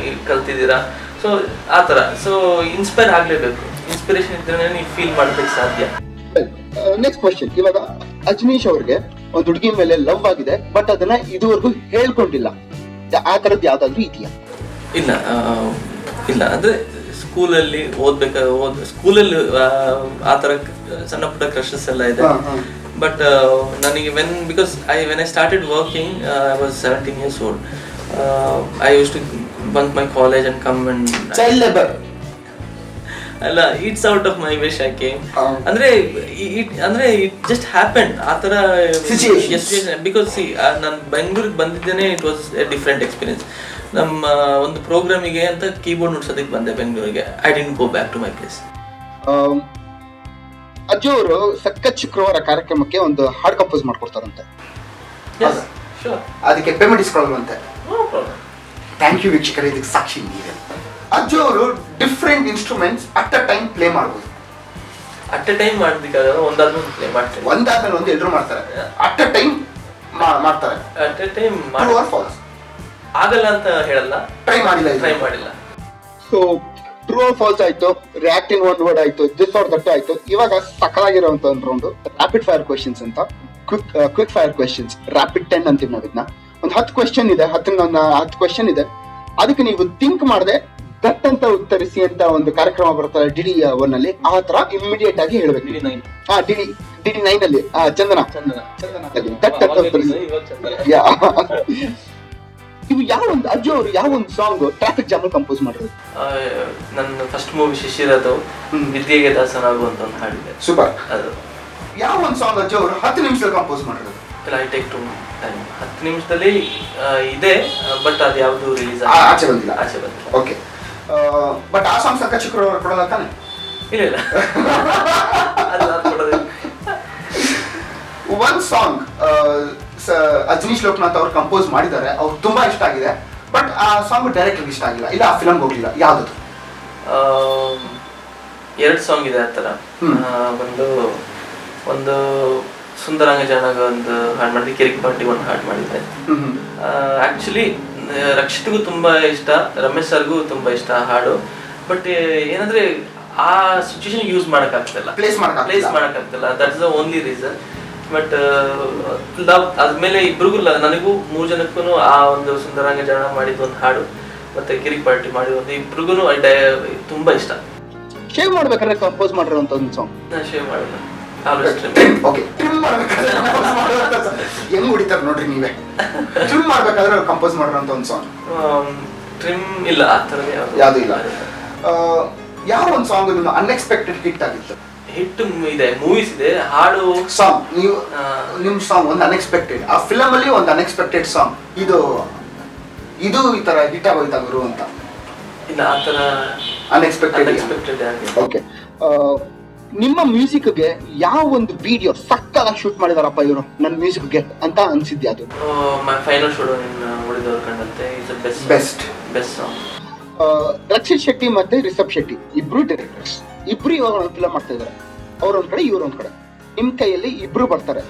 ಕಲ್ತಿದ್ದೀರಾ. ಸೊ ಆ ಥರ. ಸೊ ಇನ್ಸ್ಪೈರ್ ಆಗಲೇಬೇಕು. ಇನ್ಸ್ಪಿರೇಷನ್ ಇದ್ದರೆ ನೀವು ಫೀಲ್ ಮಾಡೋದಕ್ಕೆ ಸಾಧ್ಯ. ನೆಕ್ಸ್ಟ್ ಕ್ವಶನ್, ಇವಾಗ ಅಜ್ನೀಶ್ ಅವ್ರಿಗೆ ಒಂದು ಹುಡುಗಿ ಮೇಲೆ ಲವ್ ಆಗಿದೆ, ಬಟ್ ಅದನ್ನ ಇದುವರೆಗೂ ಹೇಳ್ಕೊಂಡಿಲ್ಲ. ಆ ತರದ್ದು ಯಾವ್ದಾದ್ರು ಇದೆಯಾ? ಇಲ್ಲ ಅಂದ್ರೆ ಸ್ಕೂಲಲ್ಲಿ ಸ್ಕೂಲಲ್ಲಿ ಆ ಥರ ಸಣ್ಣ ಪುಟ್ಟ ಕ್ರಶಸ್ ಎಲ್ಲ ಇದೆ. ಬಟ್ ನನಗೆ when I started working, I was 17 years old. I used to bunk my college and come and child labor. ಅಲ್ಲ it's out of my wish I came ಅಂದ್ರೆ ಇಟ್ ಜಸ್ಟ್ ಹ್ಯಾಪನ್ ಆ ತರ ಬಿಕಾಸ್ ಸಿ ನಾನು ಬೆಂಗಳೂರಿಗೆ ಬಂದಿದ್ದೇನೆ it was a different experience ನಮ್ಮ ಒಂದು ಪ್ರೋಗ್ರಾಮಿಗೆ ಅಂತ ಕೀಬೋರ್ಡ್ ನುಡ್ಸೋದಕ್ಕೆ ಬಂದೆ ಬೆಂಗಳೂರಿಗೆ I didn't go back to my place Ajju ಅವರು ಸಖತ್ ಶುಕ್ರವಾರ ಕಾರ್ಯಕ್ರಮಕ್ಕೆ ಒಂದು ಹಾಡ್ ಕಂಪೋಸ್ ಮಾಡ್ಕೊಡ್ತಾರಂತೆ ಅದಕ್ಕೆ ಪೇಮೆಂಟ್ ಇಸ್ಕೊಳ್ಳುವಂತೆ ಥ್ಯಾಂಕ್ ಯು ವೀಕ್ಷಕರೇ ಇದಕ್ಕೆ ಸಾಕ್ಷಿ ನೀವೇ ಅಜ್ಜು ಅವರು different instruments at a time play ಮಾಡ್ಬೋದು ಅಟ್ ಎ ಟೈಮ್ ಮಾಡ್ಬೇಕಾದ್ರೆ ಒಂದಾದ್ಮೇಲೆ ಪ್ಲೇ ಮಾಡ್ತಾರೆ ಒಂದಾದ್ಮೇಲೆ ಒಂದು ಎಲ್ರು ಮಾಡ್ತಾರೆ ಅಟ್ ಅ ಟೈಮ್ ಮಾಡ್ತಾರೆ ಅಟ್ ಎ ಟೈಮ್ ಫಾಲ್ಸ್ ಆಗಲ್ಲ ಅಂತ ಹೇಳಲ್ಲ ಟ್ರೈ ಮಾಡಿಲ್ಲ ಸೊ ಟ್ರೂ ಆರ್ ಫಾಲ್ಸ್ ಆಯ್ತು ರಿಯಾಕ್ಟ್ ಇನ್ ಒನ್ ವರ್ಡ್ ಆಯ್ತು ದಿಸ್ ಆರ್ ದಟ್ ಆಯ್ತು ಇವಾಗ ಸಕಲಾಗಿರುವಂತ ಒಂದು ರೌಂಡ್ ರಾಪಿಡ್ ಫೈರ್ ಕ್ವೆಶನ್ಸ್ ಅಂತ ಕ್ವಿಕ್ ಫೈರ್ ಕ್ವೆಶನ್ಸ್ ರಾಪಿಡ್ 10 ಅಂತೀವಿ ನಾವು ಇದನ್ನ ಒಂದು 10 ಕ್ವೆಶನ್ ಇದೆ 10 ಕ್ವೆಶನ್ ಇದೆ ಅದಕ್ಕೆ ನೀವು ಥಿಂಕ್ ಮಾಡದೆ ದಟ್ ಅಂತ ಉತ್ತರಿಸಿ ಅಂತ ಒಂದು ಕಾರ್ಯಕ್ರಮ ಬರ್ತಾರೆ ಡಿಡಿ 1 ಅಲ್ಲಿ ಆ ತರ ಇಮಿಡಿಯೇಟ್ ಆಗಿ ಹೇಳ್ಬೇಕು ಡಿಡಿ 9 ಅಲ್ಲಿ ಚಂದನ ದಟ್ ಅಂತ ಉತ್ತರಿಸಿ ಇವು ಯಾವ ಒಂದು ಅಜ್ಜು ಅವರು ಯಾವ ಒಂದು ಸಾಂಗ್ ಟ್ರಾಫಿಕ್ ಜಾಮ್ ಕಂಪೋಸ್ ಮಾಡಿದ್ರು ನನ್ನ ಫಸ್ಟ್ ಮೂವಿ ಶಿಶಿರದು ವಿದ್ಯೆಗೆ ದಾಸನಾಗುವಂತ ಒಂದು ಹಾಡಿದೆ ಸೂಪರ್ ಅದು ಯಾವ ಒಂದು ಸಾಂಗ್ ಅಜ್ಜು ಅವರು 10 ನಿಮಿಷದಲ್ಲಿ ಕಂಪೋಸ್ ಮಾಡಿದ್ರು ಐ ಟೇಕ್ ಟು ಟೈಮ್ 10 ನಿಮಿಷದಲ್ಲಿ ಇದೆ ಬಟ್ ಅದು ಯಾವುದು ರಿಲೀಸ್ ಆಚೆ ಬಂದಿಲ್ಲ ಓಕೆ ಬಟ್ ಆ ಸಾಂಗ್ ಸಕ್ಕ ಶುಕ್ರವಾರ ಕೊಡಲ್ಲ ತಾನೆ ಇಲ್ಲ ಅದು ಕೊಡೋದಿಲ್ಲ ಒನ್ ಸಾಂಗ್ ಅಜನೀಶ್ ಲೋಕನಾಥ್ ಅವ್ರು ಕಂಪೋಸ್ ಮಾಡಿದ್ದಾರೆ ಅವ್ರು ತುಂಬಾ ಇಷ್ಟ ಆಗಿದೆ ಬಟ್ ಆ ಸಾಂಗ್ ಡೈರೆಕ್ಟರ್ ಇಷ್ಟ ಆಗಿಲ್ಲ ಇಲ್ಲ ಆ ಫಿಲಮ್ ಹೋಗ್ಲಿಲ್ಲ ಯಾವ್ದು ಎರಡು ಸಾಂಗ್ ಇದೆ ಆ ತರ ಒಂದು ಸುಂದರಾಂಗ ಜಾನಾಗ ಒಂದು ಹಾಡು ಮಾಡಿದ್ದೆ ಕಿರಿಕ್ ಪಾರ್ಟಿ ಒಂದು ಹಾಡು ಮಾಡಿದ್ದೆ ಆಕ್ಚುಲಿ ರಕ್ಷಿತ್ಗೂ ತುಂಬಾ ಇಷ್ಟ ರಮೇಶ್ ಸರ್ಗೂ ತುಂಬಾ ಇಷ್ಟ ಆ ಹಾಡು ಬಟ್ ಏನಂದ್ರೆ ಆ ಸಿಚುವೇಶನ್ ಯೂಸ್ ಮಾಡಕ್ಕಾಗ್ತಿಲ್ಲ ಪ್ಲೇಸ್ ಮಾಡಕ್ಕಾಗ್ತಿಲ್ಲ that's the only reason but love ಆದ್ಮೇಲೆ ಇಬ್ರಿಗೂ ನನಗೂ 3 ಜನಕ್ಕೂ ಆ ಒಂದು ಸುಂದರಾಂಗ ಜಾಣ ಮಾಡಿದ ಒಂದು ಹಾಡು ಮತ್ತೆ ಕಿರಿಕ್ ಪಾರ್ಟಿ ಮಾಡಿದ ಒಂದು ಇಬ್ರಿಗೂ ತುಂಬಾ ಇಷ್ಟ ಶೇವ್ ಮಾಡ್ಬೇಕಾದ್ರೆ ಕಂಪೋಸ್ ಮಾಡಿರುವಂತ ಒಂದು ಸಾಂಗ್ ನಾನು ಶೇವ್ ಮಾಡಿಲ್ಲ ಹೆಂಗ್ ಹೊಡಿತಾರೆ ನೋಡ್ರಿ ನೀವೇ ಟ್ರಿಮ್ ಮಾಡ್ಬೇಕಾದ್ರೆ ಕಂಪೋಸ್ ಮಾಡಿರೋಂತ ಒಂದು ಸಾಂಗ್ ಟ್ರಿಮ್ ಇಲ್ಲ ಆ ತರ ಯಾವ್ದು ಇಲ್ಲ ಯಾವ ಒಂದು ಸಾಂಗ್ ನಿಮ್ಮ ಅನ್ಎಕ್ಸ್ಪೆಕ್ಟೆಡ್ ಹಿಟ್ ಆಗಿತ್ತು ಹಿಟ್ ಇದೆ ಮೂವೀಸ್ ಇದೆ ಹಾಡು ಸಾಂಗ್ ನೀವು ನಿಮ್ ಸಾಂಗ್ ಒಂದು ಅನ್ಎಕ್ಸ್ಪೆಕ್ಟೆಡ್ ಆ ಫಿಲಮ್ ಅಲ್ಲಿ ಒಂದು ಅನ್ಎಕ್ಸ್ಪೆಕ್ಟೆಡ್ ಸಾಂಗ್ ಇದು ಈ ತರ ಹಿಟ್ ಆಗೋಯ್ತಾ ಗುರು ಅಂತ ಇಲ್ಲ ಆ ತರ ಅನ್ಎಕ್ಸ್ಪೆಕ್ಟೆಡ್ ಓಕೆ ನಿಮ್ಮ ಮ್ಯೂಸಿಕ್ಗೆ ಯಾವ ಒಂದು ವಿಡಿಯೋ ಸಕ್ಕತ್ತಾಗಿ ಶೂಟ್ ಮಾಡಿದಾರಪ್ಪ ಇವರು ನನ್ನ ಮ್ಯೂಸಿಕ್ಗೆ ಅಂತ ಅನ್ಸಿದ್ಯಾ ಅದು ಫೈನಲ್ ಶೂಟ್ ಉಳಿದವ್ರ ಕಂಡಂತೆ ಬೆಸ್ಟ್ ಸಾಂಗ್ ರಕ್ಷಿತ್ ಶೆಟ್ಟಿ ಮತ್ತೆ ರಿಷಬ್ ಶೆಟ್ಟಿ ಇಬ್ರು ಡೈರೆಕ್ಟರ್ಸ್ ಇಬ್ರು ಇವಾಗ ಒಂದು ಫಿಲಮ್ ಮಾಡ್ತಾ ಇದಾರೆ ಅವ್ರೊಂದ್ ಕಡೆ ಇವ್ರೊಂದ್ ಕಡೆ ನಿಮ್ ಕೈಯಲ್ಲಿ ಇಬ್ರು ಬರ್ತಾರೆ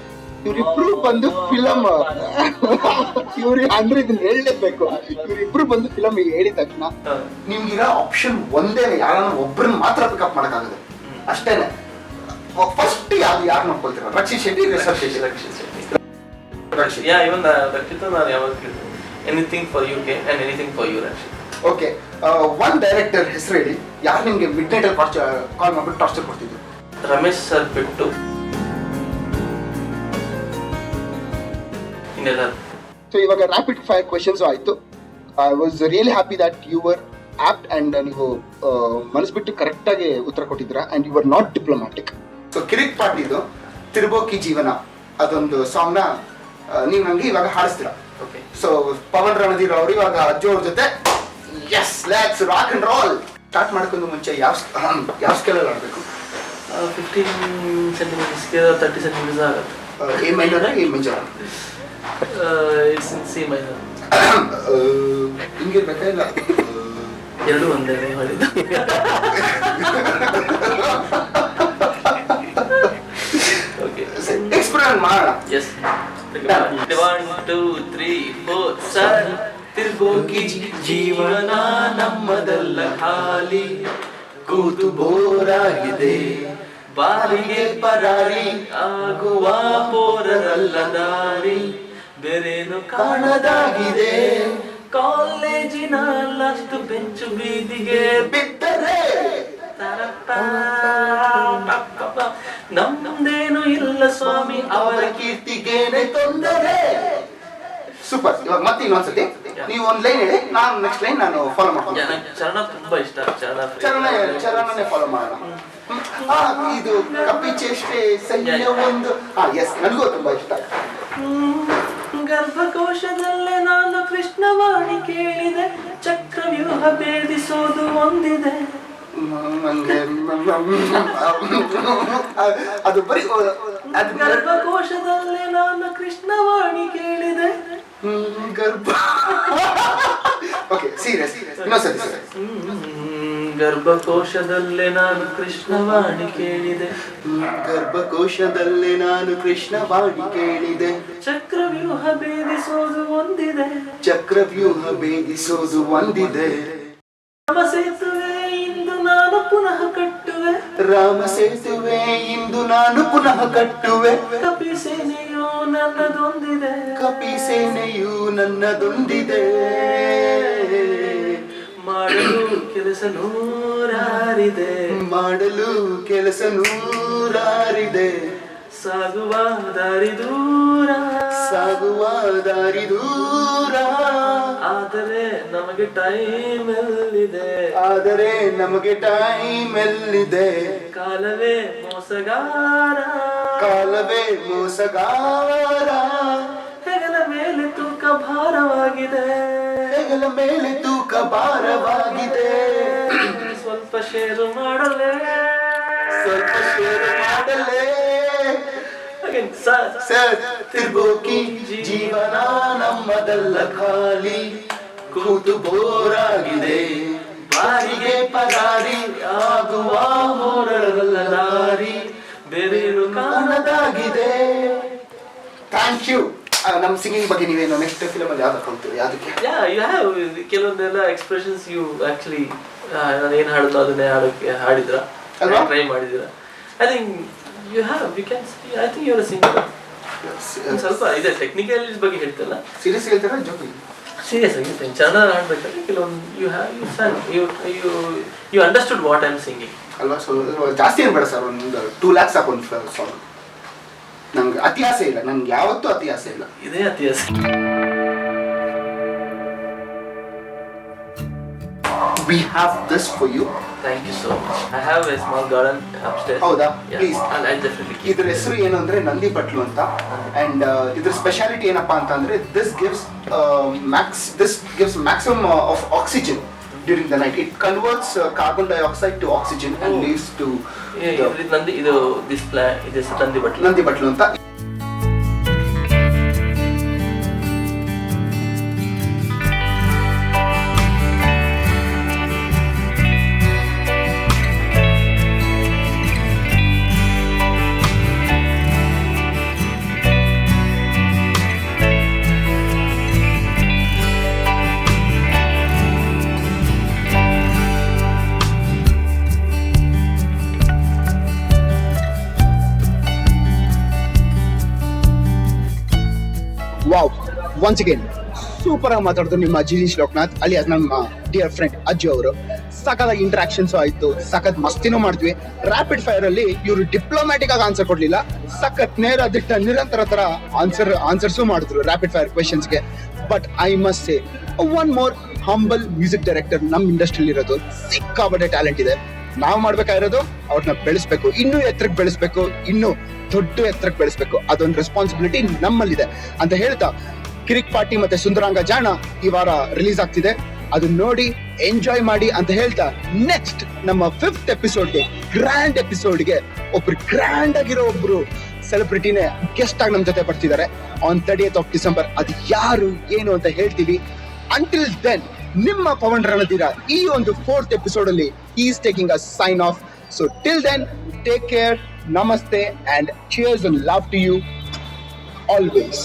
ಇವ್ರಿಬ್ರು ಬಂದು ಫಿಲಮ್ ಇವ್ರಿಗೆ ಅಂದ್ರೆ ಇದನ್ನ ಹೇಳಲೇಬೇಕು ಇವ್ರಿಬ್ರು ಬಂದು ಫಿಲಮ್ ಹೇಳಿದ ತಕ್ಷಣ ನಿಮ್ಗಿರೋ ಆಪ್ಷನ್ ಒಂದೇ ಯಾರನ್ನ ಒಬ್ರನ್ನ ಮಾತ್ರ ಪಿಕಪ್ ಮಾಡಕ್ಕಾಗದು ಅಷ್ಟೇನೆ ಫಸ್ಟ್ ಯಾರು ನೋಡ್ಕೊಳ್ತೀರ ರಕ್ಷಿತ್ ಶೆಟ್ಟಿ ರಿಷಬ್ ಶೆಟ್ಟಿ ಇವನ್ ರಕ್ಷಿತ್ ನಾನು ಯಾವಾಗ ಎನಿಥಿಂಗ್ ಫಾರ್ ಯು ಕೆ and anything for you Rakshit okay one director ಹೆಸರು ಹೇಳಿ ಯಾರು ನಿಮ್ಗೆ ಮಿಡ್ ನೈಟ್ ಅಲ್ಲಿ ಕಾಲ್ ಮಾಡ್ಬಿಟ್ಟು ಟಾರ್ಚರ್ ಕೊಡ್ತಿದ್ರು ರಮೇಶ್ ಸರ್ ಬಿಟ್ಟು ಇನ್ನೆಲ್ಲ ಸೊ ಇವಾಗ ರ್ಯಾಪಿಡ್ ಫೈರ್ ಕ್ವೆಶನ್ಸ್ ಆಯ್ತು I was really happy that you were apt and ನೀವು ಮನಸ್ಬಿಟ್ಟು ಕರೆಕ್ಟ್ ಆಗಿ ಉತ್ತರ ಕೊಟ್ಟಿದ್ರ and you are not diplomatic so ಕಿರಿಕ್ ಪಾರ್ಟಿದು ತಿರುಬೋಕಿ ಜೀವನ ಅದೊಂದು ಸಾಂಗ್ ನ ನೀವು ನಂಗೆ ಇವಾಗ ಹಾಡಿಸ್ತೀರಾ ಸೊ ಪವನ್ ರಣಧೀರ್ ಅವರು ಇವಾಗ ಅಜ್ಜು ಅವ್ರ ಜೊತೆ yes let's rock and roll start ಮಾಡ್ಕೊಂಡು ಮುಂಚೆ ಯಾವ ಸ್ಕೇಲ್ ಅಲ್ಲಿ ಆಡಬೇಕು 15 ಸೆಂಟಿಮೀಟರ್ ಸ್ಕೇಲ್ 30 ಸೆಂಟಿಮೀಟರ್ ಆಗುತ್ತೆ A minor A major it's in C minor ಹಿಂಗಿರ್ಬೇಕಾ ಇಲ್ಲ ಎರಡು ಒಂದೇ ಮಾಡಿದ್ದು ಓಕೆ ಎಕ್ಸ್ಪೆರಿಮೆಂಟ್ ಮಾಡೋಣ ಎಸ್ 1 2 3 4 ಸರ್ ತಿರುಗೋಗಿ ಜೀವನ ನಮ್ಮದಲ್ಲ ಖಾಲಿ ಕೂತು ಬೋರಾಗಿದೆ ಬಾರಿಗೆ ಪರಾರಿ ಆಗುವ ಪೋರರಲ್ಲ ದಾರಿ ಬೇರೇನು ಕಾಣದಾಗಿದೆ ಕಾಲೇಜಿನ ಲಾಸ್ಟ್ ಬೆಂಚು ಬೀದಿಗೆ ಬಿದ್ದರೆ ನಮ್ದೇನು ಇಲ್ಲ ಸ್ವಾಮಿ ಅವರ ಕೀರ್ತಿಗೇನೆ ತೊಂದರೆ ಸೂಪರ್ ಇವಾಗ ಮತ್ತೆ ಇನ್ನೊಂದ್ಸತಿ ನೀವು ಒಂದು ಲೈನ್ ಹೇಳಿ, ನಾನು ನೆಕ್ಸ್ಟ್ ಲೈನ್ ನಾನು ಫಾಲೋ ಮಾಡ್ತೀನಿ. ನಂಗೆ ಚರಣ ತುಂಬಾ ಇಷ್ಟ. ಚರಣನೇ ಫಾಲೋ ಮಾಡೋಣ. ಇದು ಕಪಿ ಚೇಷ್ಟೆ ಸಹ್ಯ ಒಂದು. ಎಸ್, ನನಗೂ ತುಂಬಾ ಇಷ್ಟ. ಗರ್ಭಕೋಶದಲ್ಲೇ ನಾನು ಕೃಷ್ಣವಾಣಿ ಕೇಳಿದೆ, ಚಕ್ರವ್ಯೂಹ ಭೇದಿಸೋದು ಒಂದಿದೆ. ಅದು ಬರೀ ಗರ್ಭಕೋಶದಲ್ಲೇ ನಾನು ಕೃಷ್ಣವಾಣಿ ಕೇಳಿದೆ. ಓಕೆ, ಸೀರಿಯಸ್ ಇನ್ನೊಂದ್ಸರಿ. ಗರ್ಭಕೋಶದಲ್ಲೇ ನಾನು ಕೃಷ್ಣವಾಣಿ ಕೇಳಿದೆ, ಗರ್ಭಕೋಶದಲ್ಲೇ ನಾನು ಕೃಷ್ಣವಾಣಿ ಕೇಳಿದೆ, ಚಕ್ರವ್ಯೂಹ ಭೇದಿಸೋದು ಒಂದಿದೆ, ಚಕ್ರವ್ಯೂಹ ಭೇದಿಸೋದು ಒಂದಿದೆ. ರಾಮ ಸೇತುವೆ ಇಂದು ನಾನು ಪುನಃ ಕಟ್ಟುವೆ, ರಾಮ ಸೇತುವೆ ಇಂದು ನಾನು ಪುನಃ ಕಟ್ಟುವೆ, ಕಪಿ ಸೇನೆಯು ನನ್ನದೊಂದಿದೆ, ಕಪಿ ಸೇನೆಯು ನನ್ನದೊಂದಿದೆ. ಮಾಡಲು ಕೆಲಸ ನೂರಾರಿದೆ, ಮಾಡಲು ಕೆಲಸ ನೂರಾರಿದೆ, ಸಾಗುವ ದಾರಿ ದೂರ, ಸಾಗುವ ದಾರಿ ದೂರ. ಆದರೆ ನಮಗೆ ಟೈಮ್ ಎಲ್ಲಿದೆ, ಆದರೆ ನಮಗೆ ಟೈಮ್ ಎಲ್ಲಿದೆ, ಕಾಲವೇ ಮೋಸಗಾರ, ಕಾಲವೇ ಮೋಸಗಾರ. ಹೆಗಲ ಮೇಲೆ ತೂಕ ಭಾರವಾಗಿದೆ, ಹೆಗಲ ಮೇಲೆ ತೂಕ ಭಾರವಾಗಿದೆ. ಸ್ವಲ್ಪ ಶೇರು ಮಾಡಲೇ, ಸ್ವಲ್ಪ ಶೇರು ಮಾಡಲೇ. ಸರ್ ತಿರ್ಗೋಕಿ ಜೀವನ ನಮ್ಮದಲ್ಲ ಖಾಲಿ, ಕೂತು ಬೋರಾಗಿದೆ, ಬಾರಿಗೆ ಪರಾರಿ ಆಗುವ ಮೋರಲ್ಲ ದಾರಿ, ಬೇರೇನು ಕಾಣದಾಗಿದೆ. Thank you. ನಮ್ಮ ಸಿಂಗಿಂಗ್ ಬಗ್ಗೆ ನೀವೇನು ನೆಕ್ಸ್ಟ್ ಫಿಲಮ್ ಅಲ್ಲಿ ಯಾವ್ದು ಕಲ್ತೀವಿ? ಅದಕ್ಕೆ ಕೆಲವೊಂದೆಲ್ಲ ಎಕ್ಸ್ಪ್ರೆಷನ್ಸ್ ಯು ಆಕ್ಚುಲಿ ನಾನು ಏನು ಹಾಡಿದ್ರು ಅದನ್ನೇ ಹಾಡಿದ್ರ, ಟ್ರೈ ಮಾಡಿದ್ದೀರಾ? I think you have, you can I think you are a singer. ಸ್ವಲ್ಪ ಇದೆ ಟೆಕ್ನಿಕಲ್ ಬಗ್ಗೆ ಹೇಳ್ತಲ್ಲ, ಸೀರಿಯಸ್ ಹೇಳ್ತಾರ ಜೋಕ್? ಸೀರಿಯಸ್ ಆಗಿ ಚರಣ ಹಾಡ್ಬೇಕಾದ್ರೆ ಕೆಲವೊಂದು you understood what I am singing ಅಲ್ವಾ? ಸೊ ಜಾಸ್ತಿ ಏನು ಬೇಡ ಸರ್, ಒಂದು 2 lakhs ಹಾಕೊಂಡು ಸಾಂಗ್. ನಂಗೆ ಅತಿ ಆಸೆ ಇಲ್ಲ, ನಂಗೆ ಯಾವತ್ತೂ ಅತಿ ಆಸೆ ಇಲ್ಲ. ಇದೇ ಅತಿ ಆಸೆ. We have this for you. Thank you so much. I have a small garden upstairs. ಹೌದಾ? Yeah, please. I'll definitely keep ಇದ್ರ ಹೆಸರು ಏನು ಅಂದ್ರೆ ನಂದಿ ಬಟ್ಲು ಅಂತ. ಅಂಡ್ ಇದ್ರ ಸ್ಪೆಷಾಲಿಟಿ ಏನಪ್ಪಾ ಅಂತ ಅಂದ್ರೆ this gives maximum of oxygen during the night. It converts carbon dioxide to oxygen and leads to Nandi. ಇದು ದಿಸ್ ಪ್ಲಾಂಟ್ ಇದು ನಂದಿ ಬಟ್ಲು. ನಂದಿ ಬಟ್ಲು ಅಂತ. ವಾವ್, ಒನ್ಸ್ ಅಗೇನ್ ಸೂಪರ್ ಆಗಿ ಮಾತಾಡಿದ್ರು ನಿಮ್ಮ ಜಿನೀಶ್ ಲೋಕನಾಥ್ ಅಲಿಯಾಸ್ ನಮ್ಮ ಡಿಯರ್ ಫ್ರೆಂಡ್ ಅಜ್ಜು ಅವರು. ಸಖತ್ತಾಗಿ ಇಂಟ್ರಾಕ್ಷನ್ಸ್ ಆಯ್ತು, ಸಖತ್ ಮಸ್ತಿನೂ ಮಾಡಿದ್ವಿ. ರ್ಯಾಪಿಡ್ ಫೈರ್ ಅಲ್ಲಿ ಇವರು ಡಿಪ್ಲೊಮ್ಯಾಟಿಕ್ ಆಗಿ ಆನ್ಸರ್ ಕೊಡ್ಲಿಲ್ಲ, ಸಖತ್ ನೇರ ದಿಟ್ಟ ನಿರಂತರ ತರ ಆನ್ಸರ್ಸು ಮಾಡಿದ್ರು ರ್ಯಾಪಿಡ್ ಫೈರ್ ಕ್ವೆಶನ್ಸ್ಗೆ. But I must say one more humble music director ನಮ್ಮ ಇಂಡಸ್ಟ್ರಿಯಲ್ಲಿ ಇರೋದು, ಸಿಕ್ಕಾಪಟ್ಟೆ ಟ್ಯಾಲೆಂಟ್ ಇದೆ. ನಾವು ಮಾಡ್ಬೇಕಾಗಿರೋದು ಅವ್ರನ್ನ ಬೆಳೆಸ್ಬೇಕು, ಇನ್ನೂ ಎತ್ತರಕ್ಕೆ ಬೆಳೆಸ್ಬೇಕು, ಇನ್ನೂ ದೊಡ್ಡ ಎತ್ತರಕ್ಕೆ ಬೆಳೆಸ್ಬೇಕು. ಅದೊಂದು ರೆಸ್ಪಾನ್ಸಿಬಿಲಿಟಿ ನಮ್ಮಲ್ಲಿದೆ ಅಂತ ಹೇಳ್ತಾ, ಕಿರಿಕ್ ಪಾರ್ಟಿ ಮತ್ತೆ ಸುಂದರಾಂಗ ಜಾಣ ಈ ವಾರ ರಿಲೀಸ್ ಆಗ್ತಿದೆ, ಅದನ್ನ ನೋಡಿ ಎಂಜಾಯ್ ಮಾಡಿ ಅಂತ ಹೇಳ್ತಾ, ನೆಕ್ಸ್ಟ್ ನಮ್ಮ 5th ಎಪಿಸೋಡ್ಗೆ, ಗ್ರ್ಯಾಂಡ್ ಎಪಿಸೋಡ್ಗೆ ಒಬ್ರು ಗ್ರ್ಯಾಂಡ್ ಆಗಿರೋ ಒಬ್ರು ಸೆಲೆಬ್ರಿಟಿನೇ ಗೆಸ್ಟ್ ಆಗಿ ನಮ್ಮ ಜೊತೆ ಬರ್ತಿದ್ದಾರೆ ಆನ್ 30th of December. ಅದು ಯಾರು ಏನು ಅಂತ ಹೇಳ್ತೀವಿ. ಅಂಟಿಲ್ ದೆನ್ ನಿಮ್ಮ ಪವನ್ ರಣಧೀರ ಈ ಒಂದು 4th ಎಪಿಸೋಡ್ ಅಲ್ಲಿ is taking a sign off. So till then, take care, ನಮಸ್ತೆ and cheers and love to you always.